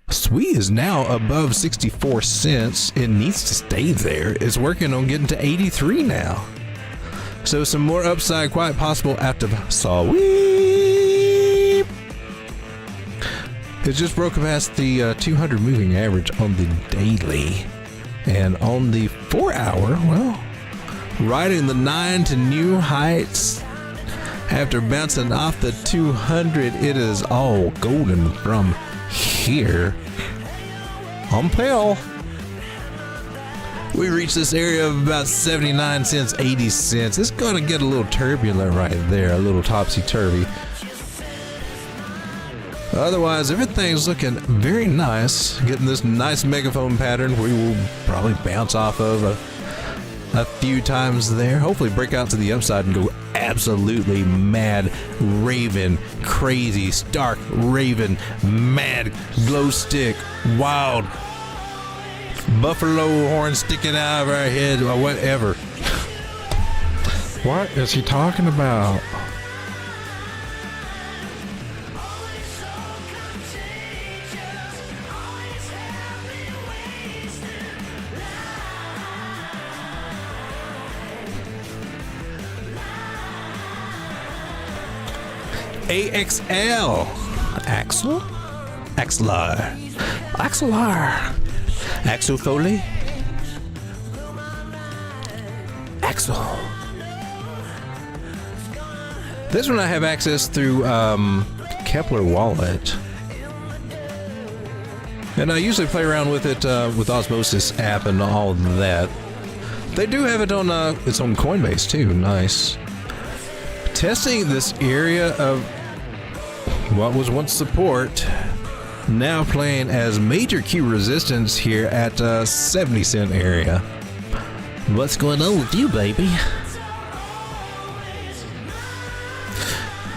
Speaker 2: Sweet is now above 64 cents. It needs to stay there. It's working on getting to 83 now. So some more upside quite possible after Sweep. It just broke past the 200 moving average on the daily. And on the 4 hour, well, riding the 9 to new heights. After bouncing off the 200, it is all golden from here. On Pale. We reached this area of about 79 cents, 80 cents. It's going to get a little turbulent right there, a little topsy-turvy. Otherwise, everything's looking very nice. Getting this nice megaphone pattern we will probably bounce off of a few times there. Hopefully break out to the upside and go absolutely mad, raven, crazy, stark, raven, mad, glow stick, wild, buffalo horn sticking out of our head or whatever. What is he talking about? AXL. Axel? Axlar. Axlar. Axel Foley. Axel. This one I have access through Kepler Wallet. And I usually play around with it with Osmosis app and all of that. They do have it on its own Coinbase too. Nice. Testing this area of what was once support, now playing as major Q resistance here at 70 cent area. What's going on with you, baby?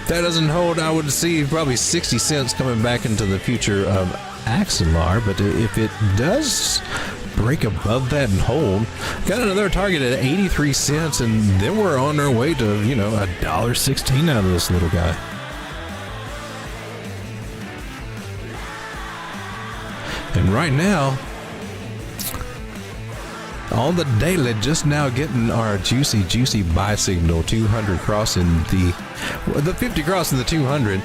Speaker 2: That doesn't hold. I would see probably 60 cents coming back into the future of Axelar, but if it does break above that and hold, got another target at 83 cents, and then we're on our way to, you know, $1.16 out of this little guy. And right now, on the daily, just now getting our juicy buy signal, 200 crossing the 50 crossing the 200.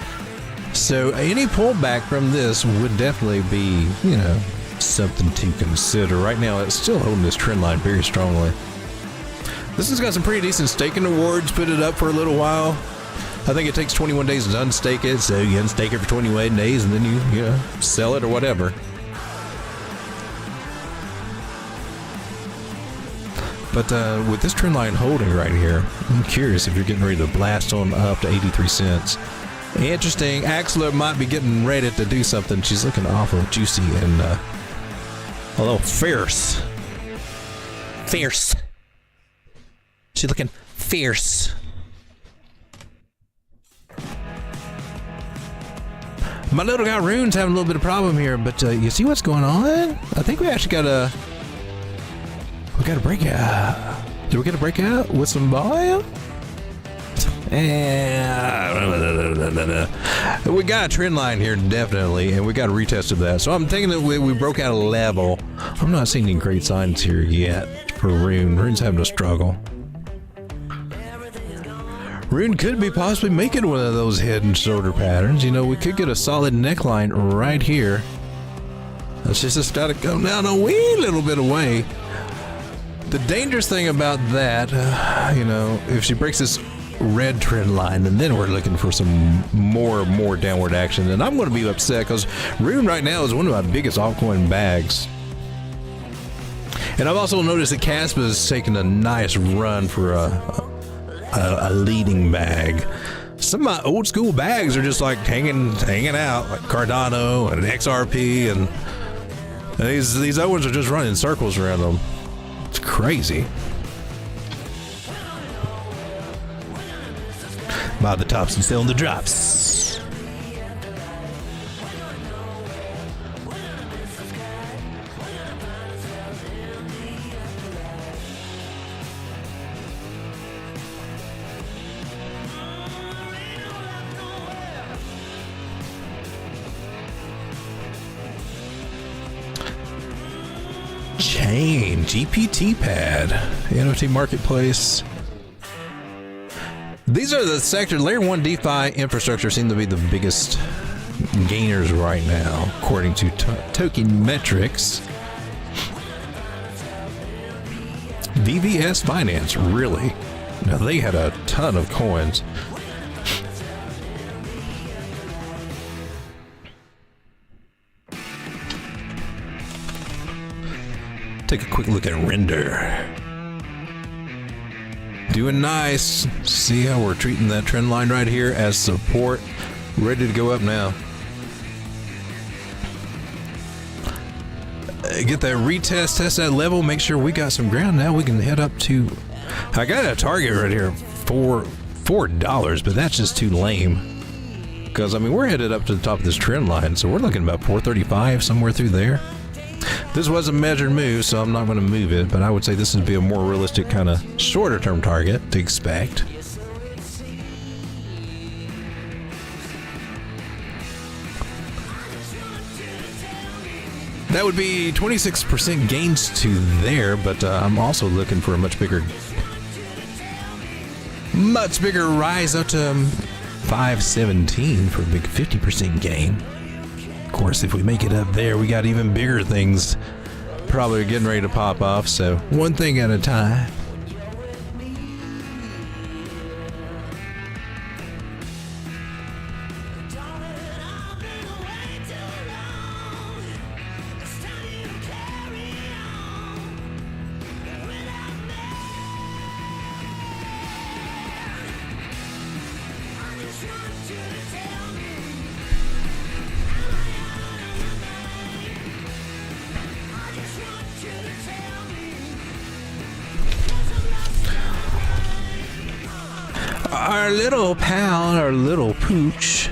Speaker 2: So any pullback from this would definitely be, you know, something to consider. Right now, it's still holding this trend line very strongly. This has got some pretty decent staking rewards. Put it up for a little while. I think it takes 21 days to unstake it, so you unstake it for 21 days, and then you know, sell it or whatever. But with this trend line holding right here, I'm curious if you're getting ready to blast on up to 83 cents. Interesting. Axler might be getting ready to do something. She's looking awful juicy and a little fierce.
Speaker 3: Fierce. She's looking fierce.
Speaker 2: My little guy Rune's having a little bit of problem here, but you see what's going on? I think we actually got a breakout. Did we get a breakout with some volume? We got a trend line here, definitely, and we got a retest of that. So I'm thinking that we broke out a level. I'm not seeing any great signs here yet for Rune. Rune's having a struggle. Rune could be possibly making one of those head and shoulder patterns. You know, we could get a solid neckline right here. It's just got to come down a wee little bit away. The dangerous thing about that, you know, if she breaks this red trend line, and then we're looking for some more downward action, and I'm going to be upset because Rune right now is one of my biggest altcoin bags. And I've also noticed that Caspa is taking a nice run for a leading bag. Some of my old school bags are just like hanging out, like Cardano and XRP, and these other ones are just running circles around them. It's crazy. Buy the tops and selling the drops. Chain, GPT pad, NFT marketplace. These are the sector. Layer 1 DeFi infrastructure seem to be the biggest gainers right now, according to token metrics. VVS Finance, really? Now they had a ton of coins. Take a quick look at Render. Doing nice. See how we're treating that trend line right here as support. Ready to go up now. Get that retest, test that level, make sure we got some ground. Now we can head up to, I got a target right here, $4, but that's just too lame. Because I mean, we're headed up to the top of this trend line, so we're looking about 435, somewhere through there. This was a measured move, so I'm not going to move it, but I would say this would be a more realistic kind of shorter term target to expect. That would be 26% gains to there, but I'm also looking for a much bigger rise up to 517 for a big 50% gain. Of course, if we make it up there, we got even bigger things probably getting ready to pop off, so one thing at a time. Our little pal, our little pooch,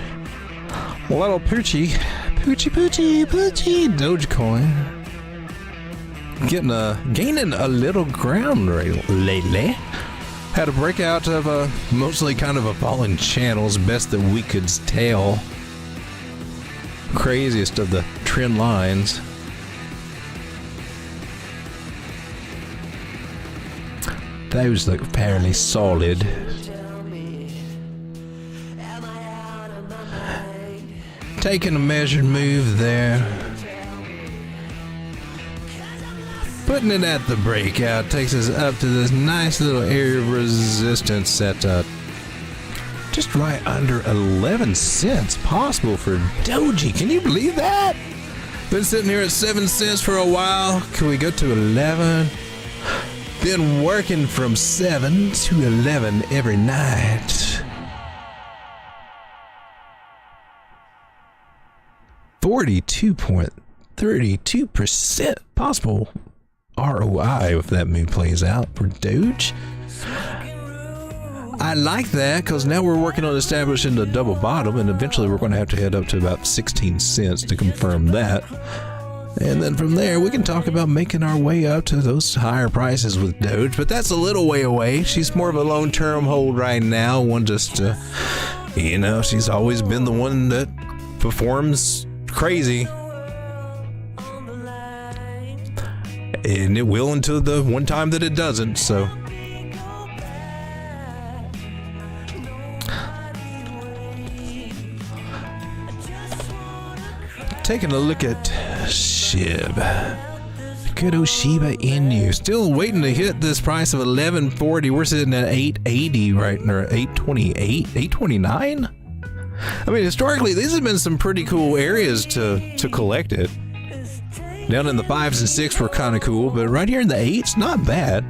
Speaker 2: little poochie, Dogecoin, gaining a little ground lately. Had a breakout of mostly kind of a falling channels, best that we could tell. Craziest of the trend lines. Those look fairly solid. Taking a measured move there. Putting it at the breakout takes us up to this nice little area of resistance at just right under 11 cents possible for Doji. Can you believe that? Been sitting here at 7 cents for a while. Can we go to 11? Been working from 7 to 11 every night. 42.32% possible ROI if that move plays out for Doge. I like that because now we're working on establishing the double bottom, and eventually we're going to have to head up to about 16 cents to confirm that. And then from there, we can talk about making our way up to those higher prices with Doge, but that's a little way away. She's more of a long-term hold right now. One just, she's always been the one that performs crazy. And it will until the one time that it doesn't, so. Taking a look at SHIB. Good old Shiba Inu. Still waiting to hit this price of 1140. We're sitting at 880 right now, 828, 829. I mean, historically, these have been some pretty cool areas to collect it. Down in the 5s and 6 were kind of cool, but right here in the 8s, not bad.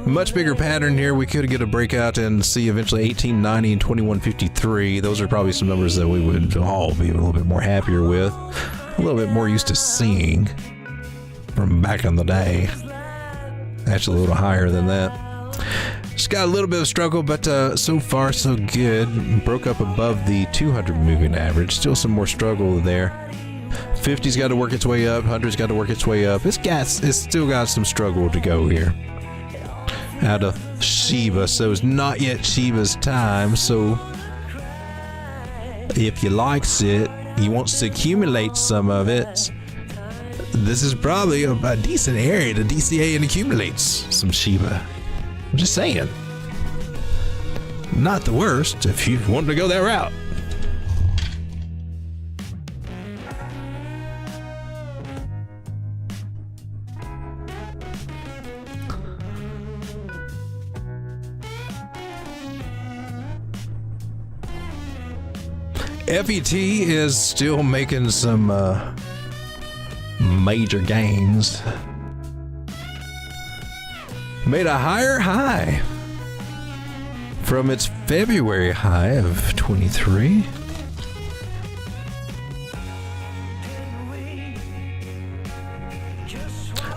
Speaker 2: Much bigger pattern here. We could get a breakout and see eventually 1890 and 2153. Those are probably some numbers that we would all be a little bit more happier with, a little bit more used to seeing from back in the day. Actually a little higher than that. Just got a little bit of struggle, but so far so good. Broke up above the 200 moving average. Still some more struggle there. 50's got to work its way up. 100's got to work its way up. It's still got some struggle to go here. Out of Shiba, so it's not yet Shiba's time. So if you likes it, he wants to accumulate some of it. This is probably a decent area to DCA and accumulate some Shiba. I'm just saying. Not the worst if you want to go that route. FET is still making some major gains. Made a higher high from its February high of 23.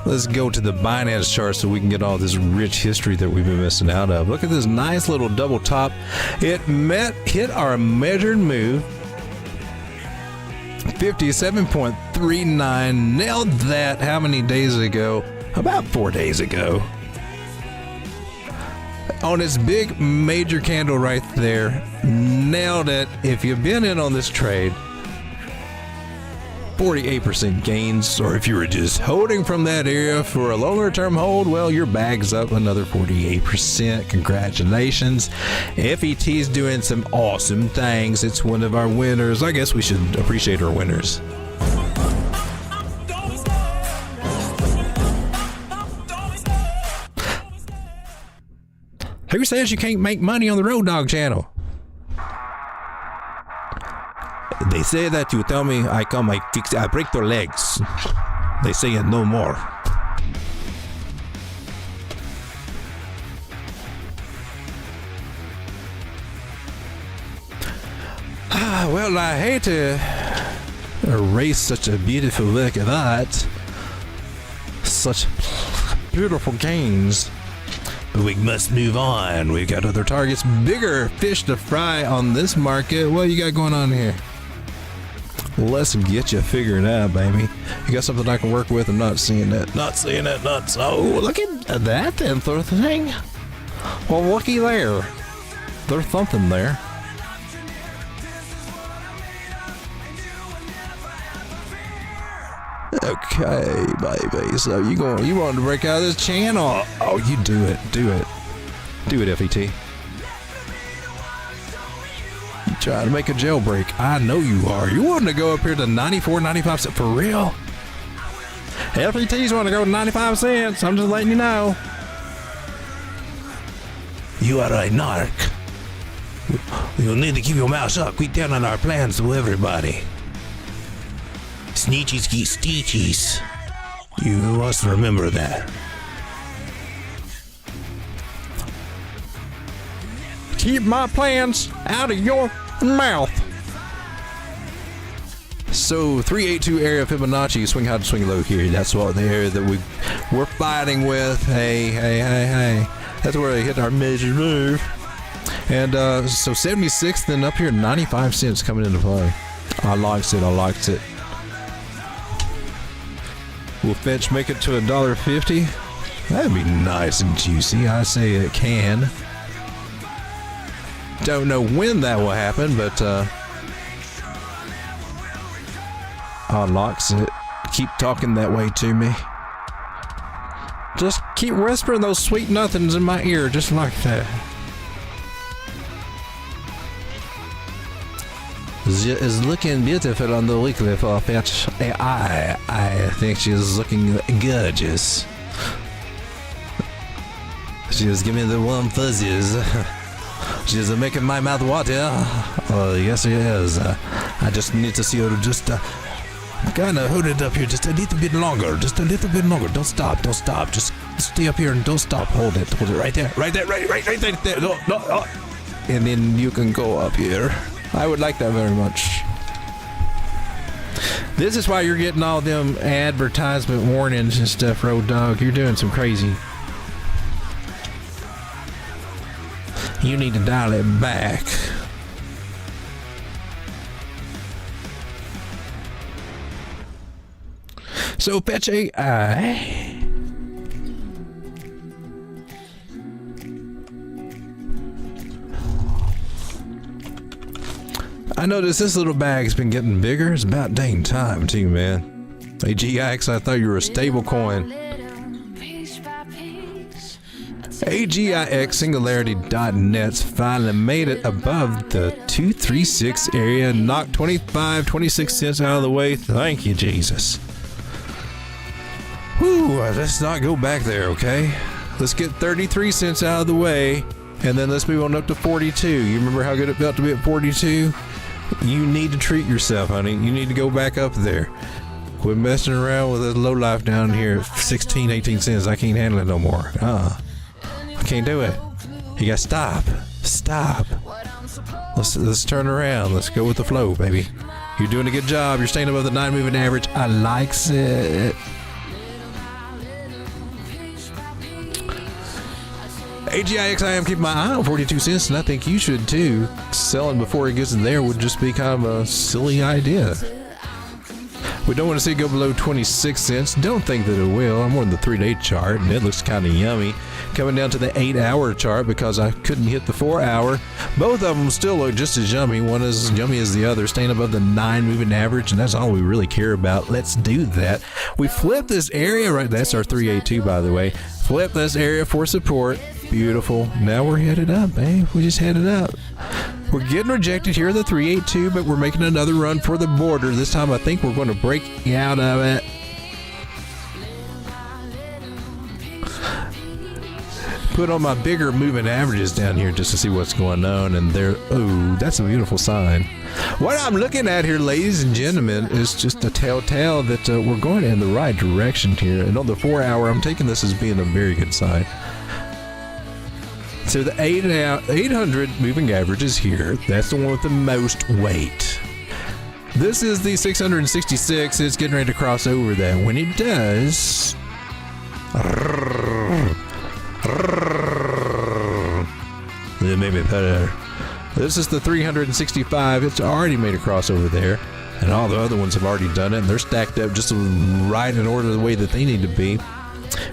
Speaker 2: Let's go to the Binance chart so we can get all this rich history that we've been missing out of. Look at this nice little double top. It hit our measured move. 57.39. Nailed that how many days ago? About 4 days ago. On its big major candle right there. Nailed it. If you've been in on this trade, 48% gains, or if you were just holding from that area for a longer term hold, well, your bag's up another 48%. Congratulations. FET's doing some awesome things. It's one of our winners. I guess we should appreciate our winners. Who says you can't make money on the Road Dog channel? They say that you tell me I break their legs. They say it no more. Well, I hate to erase such a beautiful work of art. Such beautiful gains. But we must move on. We've got other targets, bigger fish to fry on this market. What you got going on here? Let's get you figured out, baby. You got something I can work with? I'm not seeing it. Not seeing it. Not so. Look at that then, thing. Well, looky there. There's something there. Okay, baby. So you want to break out of this channel? Oh, you do it. Do it. Do it, FET. You trying to make a jailbreak? I know you are. You wanting to go up here to 94, 95 cents for real? FETs want to go to 95 cents. I'm just letting you know. You are a narc. You'll need to keep your mouth shut. Quit telling our plans to everybody. Sneechies get steechies. You must remember that. Keep my plans out of your mouth. So 382 area Fibonacci, swing high to swing low here. That's what the area that we're fighting with. Hey. That's where they hit our major move. And so 76, then up here 95 cents coming into play. I likes it. Will fetch make it to $1.50? That'd be nice and juicy. I say it can. Don't know when that will happen, but unlocks it. Keep talking that way to me. Just keep whispering those sweet nothings in my ear, just like that. She is looking beautiful on the weekly for Fetch AI. I think she is looking gorgeous. She is giving the warm fuzzies. She is making my mouth water. Oh, yes, she is. I just need to see her just Kind of hold it up here just a little bit longer. Just a little bit longer. Don't stop. Don't stop. Just stay up here and don't stop. Hold it. Hold it right there. Right there. Right there. No. Oh. And then you can go up here. I would like that very much. This is why you're getting all them advertisement warnings and stuff, Road Dog. You're doing some crazy. You need to dial it back. So fetch AI. I noticed this little bag's been getting bigger. It's about dang time too, man. AGIX, I thought you were a stable coin. AGIX Singularity.net's finally made it above the 236 area, knocked 26 cents out of the way. Thank you, Jesus. Whew, let's not go back there, okay? Let's get 33 cents out of the way, and then let's move on up to 42. You remember how good it felt to be at 42? You need to treat yourself, honey. You need to go back up there. Quit messing around with this low life down here at 16, 18 cents. I can't handle it no more. I can't do it. You gotta stop. Stop. Let's turn around. Let's go with the flow, baby. You're doing a good job. You're staying above the 9 moving average. I likes it. AGIX, I am keeping my eye on 42 cents, and I think you should too. Selling before it gets in there would just be kind of a silly idea. We don't want to see it go below 26 cents. Don't think that it will. I'm on the 3-day chart, and it looks kind of yummy. Coming down to the 8-hour chart because I couldn't hit the 4-hour. Both of them still look just as yummy. One is as yummy as the other, staying above the 9 moving average, and that's all we really care about. Let's do that. We flip this area right. That's our 382, by the way. Flip this area for support. Beautiful. Now we're headed up, babe. We just headed up. We're getting rejected here at the 382, but we're making another run for the border. This time I think we're going to break out of it. Put on my bigger moving averages down here just to see what's going on, and there, oh, that's a beautiful sign. What I'm looking at here, ladies and gentlemen, is just a telltale that we're going in the right direction here. And on the 4-hour, I'm taking this as being a very good sign. So the 800 moving average is here. That's the one with the most weight. This is the 666. It's getting ready to cross over that. When it does, it made me better. This is the 365. It's already made a crossover there, and all the other ones have already done it, and they're stacked up just right in order the way that they need to be.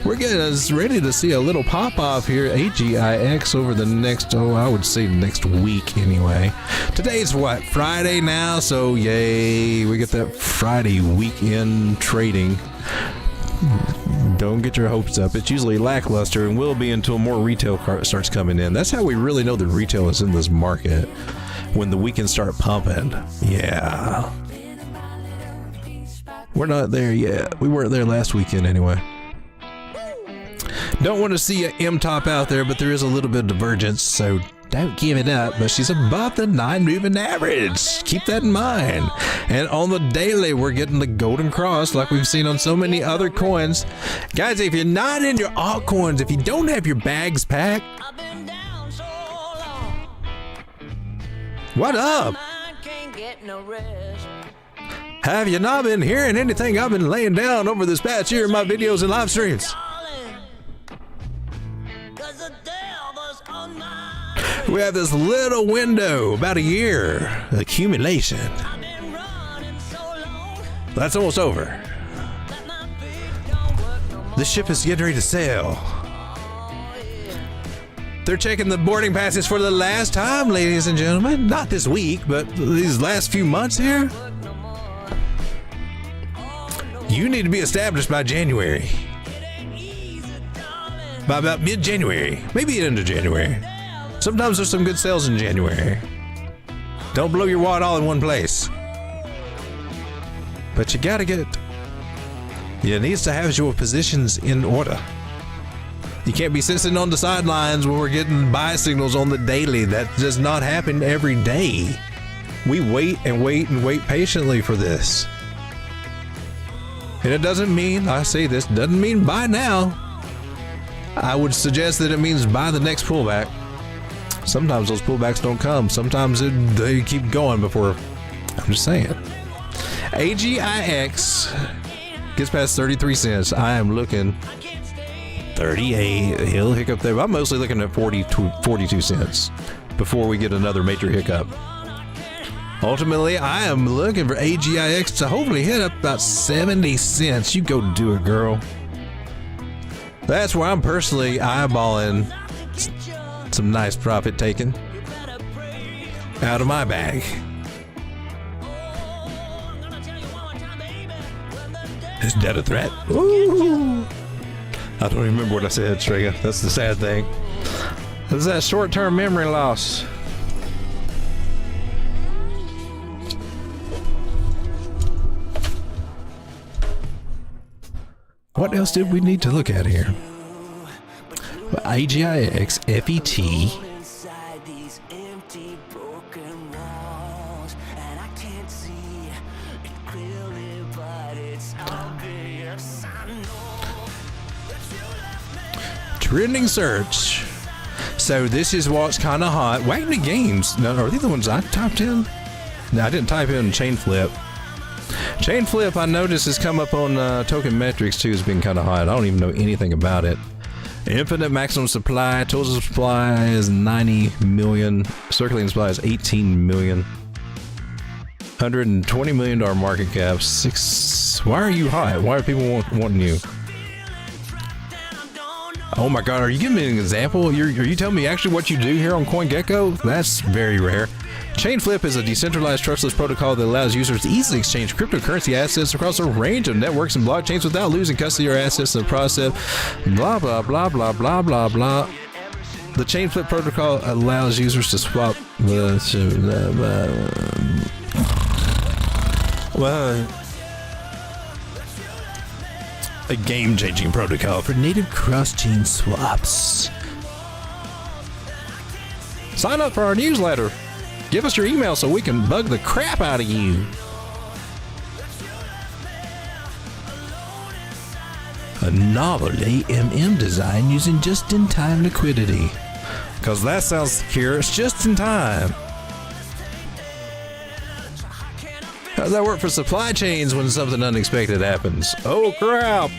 Speaker 2: We're getting ready to see a little pop-off here, AGIX, over the next, I would say next week anyway. Today's what, Friday now? So yay, we get that Friday weekend trading. Don't get your hopes up. It's usually lackluster and will be until more retail starts coming in. That's how we really know that retail is in this market, when the weekends start pumping. Yeah. We're not there yet. We weren't there last weekend anyway. Don't want to see a M-top out there, but there is a little bit of divergence, so don't give it up. But she's above the 9 moving average. Keep that in mind. And on the daily, we're getting the golden cross like we've seen on so many other coins. Guys, if you're not in your altcoins, if you don't have your bags packed, what up? Have you not been hearing anything I've been laying down over this past year in my videos and live streams? We have this little window, about a year, accumulation. That's almost over. The ship is getting ready to sail. They're checking the boarding passes for the last time, ladies and gentlemen. Not this week, but these last few months here. You need to be established by January. By about mid-January, maybe into January. Sometimes there's some good sales in January. Don't blow your wad all in one place. But you gotta get it. You need to have your positions in order. You can't be sitting on the sidelines when we're getting buy signals on the daily. That does not happen every day. We wait and wait and wait patiently for this. And it doesn't mean, I say this, doesn't mean buy now. I would suggest that it means buy the next pullback. Sometimes those pullbacks don't come. Sometimes they keep going before. I'm just saying. AGIX gets past 33 cents. I am looking 38. He'll hiccup there. I'm mostly looking at 42 cents before we get another major hiccup. Ultimately, I am looking for AGIX to hopefully hit up about 70 cents. You go do it, girl. That's where I'm personally eyeballing some nice profit taken out of my bag. Is that a threat? Ooh. I don't remember what I said, Striga. That's the sad thing. Is that short-term memory loss? What else did we need to look at here? AGIX, FET.
Speaker 1: Inside these empty, broken walls, and I can't see it clearly, but it's obvious. I know that you left me.
Speaker 2: Trending search. So this is what's kind of hot. Wagner Games. No, are these the ones I typed in? No, I didn't type in chain flip. Chain flip, I noticed, has come up on token metrics too. Has been kind of hot. I don't even know anything about it. Infinite maximum supply. Total supply is 90 million. Circulating supply is 18 million. $120 million market cap. Why are you hot? Why are people wanting you? Oh my God, are you giving me an example? Are you telling me actually what you do here on CoinGecko? That's very rare. Chainflip is a decentralized trustless protocol that allows users to easily exchange cryptocurrency assets across a range of networks and blockchains without losing custody or assets in the process. Blah, blah, blah, blah, blah, blah, blah. The Chainflip protocol allows users to swap a game-changing protocol for native cross-chain swaps. Sign up for our newsletter. Give us your email so we can bug the crap out of you. A novel AMM design using just-in-time liquidity. Because that sounds secure. It's just in time. How does that work for supply chains when something unexpected happens? Oh crap!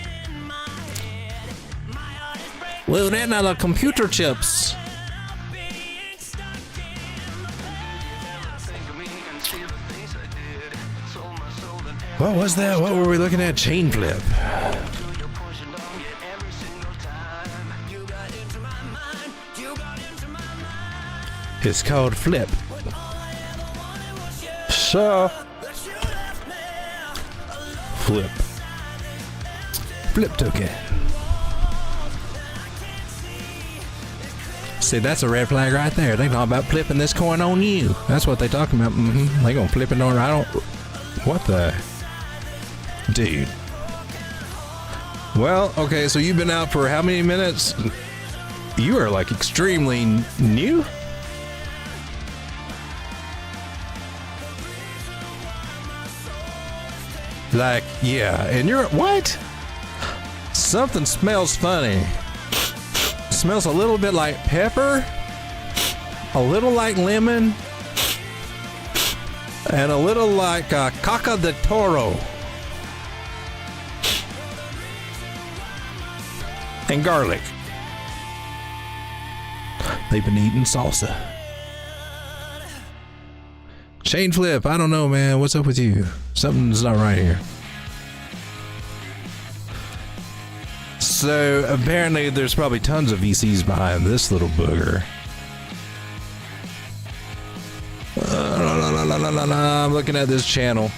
Speaker 2: Well, they're not like computer chips. What was that? What were we looking at? Chain flip. It's called flip. So. Flip. Flip token. See, that's a red flag right there. They talking about flipping this coin on you. That's what they talking about. They gonna flip it on. I don't. What the? Dude. Well, okay, so you've been out for how many minutes? You are like extremely new. Like, yeah, and you're what? Something smells funny. Smells a little bit like pepper, a little like lemon, and a little like caca de toro. And garlic. They've been eating salsa. Chain flip, I don't know, man. What's up with you? Something's not right here. So apparently there's probably tons of VCs behind this little booger. I'm looking at this channel.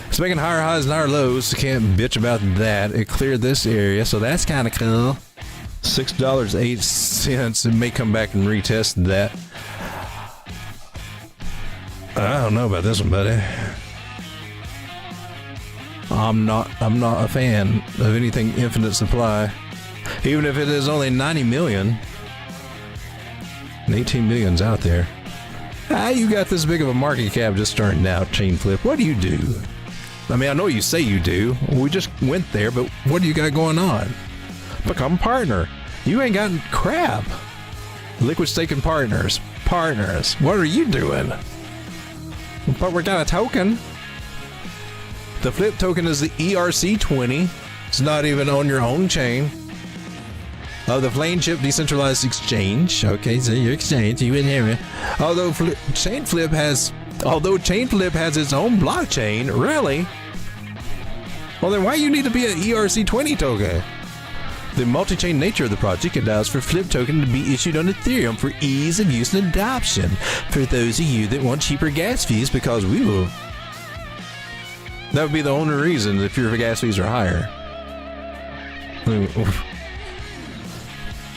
Speaker 2: It's making higher highs and higher lows. Can't bitch about that. It cleared this area, so that's kind of cool. $6.08. It may come back and retest that. I don't know about this one, buddy. I'm not a fan of anything infinite supply. Even if it is only 90 million. And 18 million's out there. You got this big of a market cap just starting out, chain flip. What do you do? I mean, I know you say you do. We just went there, but what do you got going on? Become a partner. You ain't got crap. Liquid staking partners. Partners. What are you doing? But we got a token. The flip token is the ERC20. It's not even on your own chain. The Flame-Chip Decentralized Exchange. Okay, so your exchange, you in here. Although Chainflip has its own blockchain, really? Well, then why you need to be an ERC20 token? The multi-chain nature of the project allows for Flip token to be issued on Ethereum for ease of use and adoption. For those of you that want cheaper gas fees, because we will. That would be the only reason if your gas fees are higher.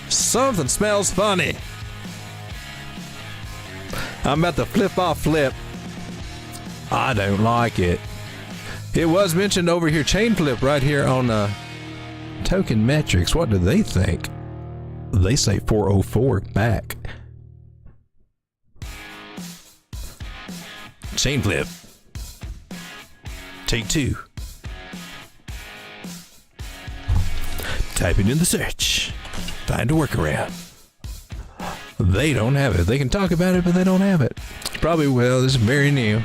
Speaker 2: Something smells funny. I'm about to flip off Flip. I don't like it. It was mentioned over here, Chainflip, right here on Token Metrics. What do they think? They say 404 back. Chainflip. Take 2. Type it in the search. Find a workaround. They don't have it. They can talk about it, but they don't have it. Probably will. This is very new.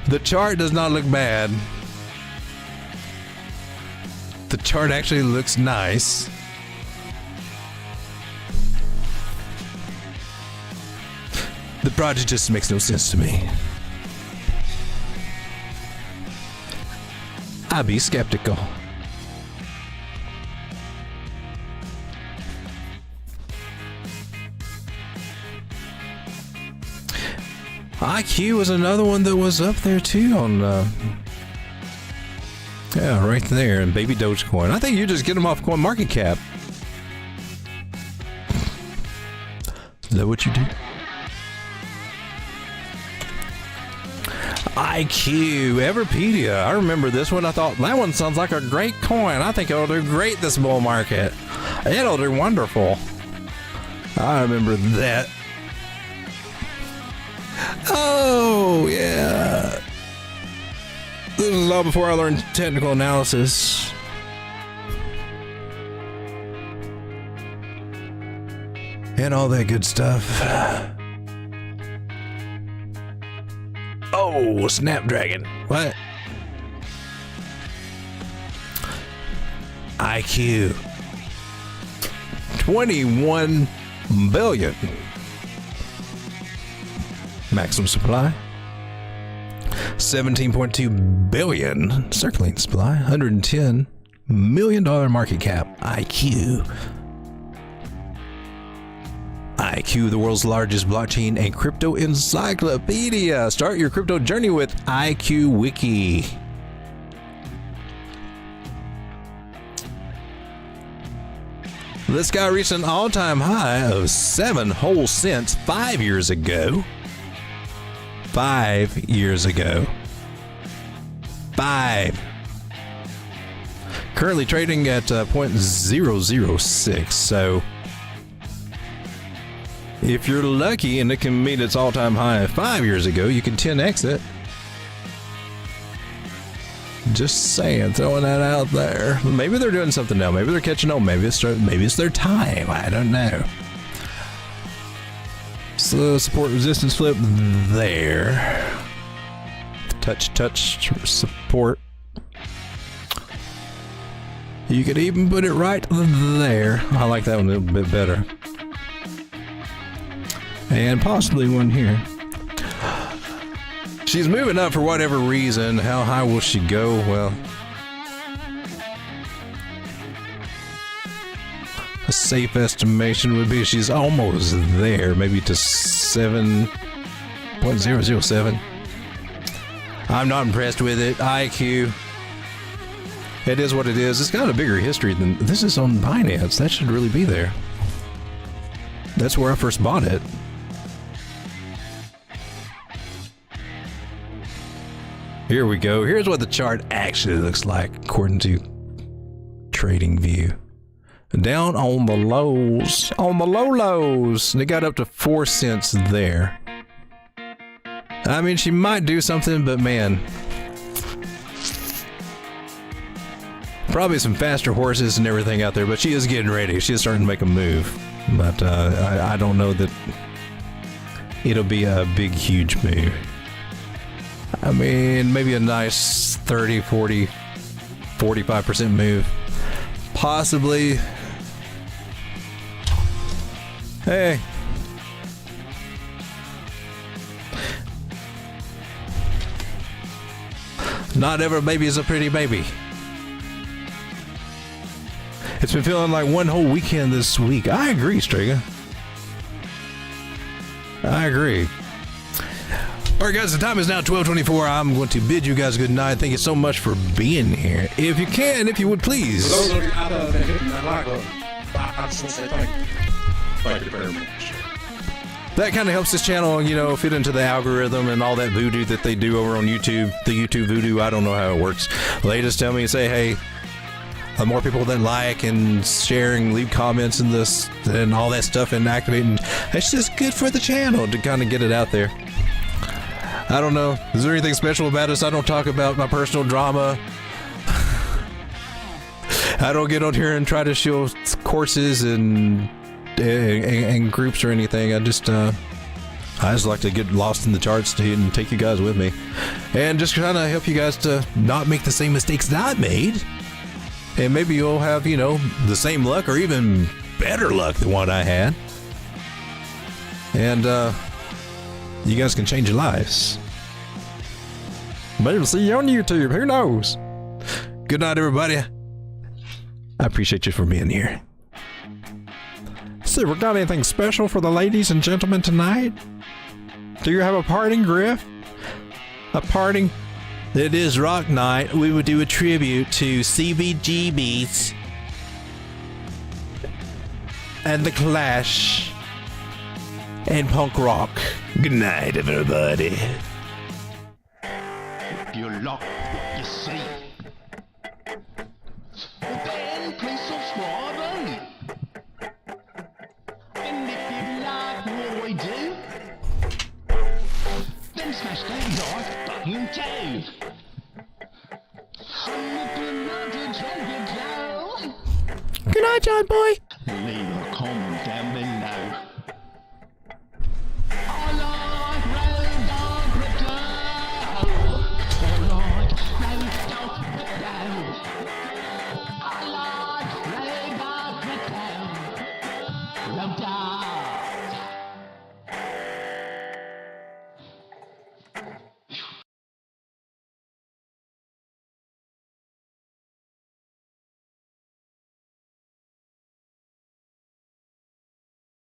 Speaker 2: The chart does not look bad. The chart actually looks nice. The project just makes no sense to me. I'd be skeptical. IQ was another one that was up there too on yeah, right there, and Baby Dogecoin. I think you just get them off CoinMarketCap. Is that what you do? IQ, Everpedia. I remember this one. I thought that one sounds like a great coin. I think it'll do great this bull market. It'll do wonderful. I remember that. Oh, yeah. This is all before I learned technical analysis. And all that good stuff. Oh, Snapdragon. What? IQ. 21 billion. Maximum supply. 17.2 billion circulating supply. $110 million market cap. IQ. IQ, the world's largest blockchain and crypto encyclopedia. Start your crypto journey with IQ Wiki. This guy reached an all-time high of 7 whole cents 5 years ago. 5 years ago. 5. Currently trading at 0.006. So if you're lucky and it can meet its all-time high 5 years ago, you can 10x it. Just saying, throwing that out there. Maybe they're doing something now. Maybe they're catching on. Maybe it's their time. I don't know. So support resistance flip there. Touch support. You could even put it right there. I like that one a little bit better. And possibly one here. She's moving up for whatever reason. How high will she go? Well, a safe estimation would be she's almost there, maybe to 7.007. I'm not impressed with it. IQ. It is what it is. It's got a bigger history than this is on Binance. That should really be there. That's where I first bought it. Here we go. Here's what the chart actually looks like according to TradingView. Down on the lows, on the lows, and it got up to 4 cents there. I mean, she might do something, but man, probably some faster horses and everything out there, but she is getting ready. She is starting to make a move, but I don't know that it'll be a big, huge move. I mean, maybe a nice 30, 40, 45% move. Possibly. Hey. Not every baby is a pretty baby. It's been feeling like one whole weekend this week. I agree, Strega. I agree. All right, guys, the time is now 12:24. I'm going to bid you guys good night. Thank you so much for being here. If you can, if you would please.
Speaker 4: For those of you out there that have hit that like button, I just want to say thank you. Thank you very much.
Speaker 2: That kind of helps this channel, you know, fit into the algorithm and all that voodoo that they do over on YouTube. The YouTube voodoo, I don't know how it works. They just tell me, say, hey, the more people that like and sharing, leave comments and this and all that stuff and activating, it's just good for the channel to kind of get it out there. I don't know. Is there anything special about us? I don't talk about my personal drama. I don't get on here and try to show courses and groups or anything. I just like to get lost in the charts and take you guys with me, and just kind of help you guys to not make the same mistakes that I made, and maybe you'll have, you know, the same luck or even better luck than what I had, and you guys can change your lives. Maybe we'll see you on YouTube. Who knows? Good night, everybody. I appreciate you for being here. See, we got anything special for the ladies and gentlemen tonight? Do you have a parting, Griff? A parting? It is rock night. We would do a tribute to CBGBs and the Clash and punk rock. Good night, everybody.
Speaker 5: You lock what you see. Then please subscribe, eh? And if you like what we do, then smash that like button too. And if you like to drink it down,
Speaker 3: Good night, John Boy.
Speaker 5: leave a comment down below. I like road dog crypto. I like road dog crypto. I like road dog crypto. Road dog.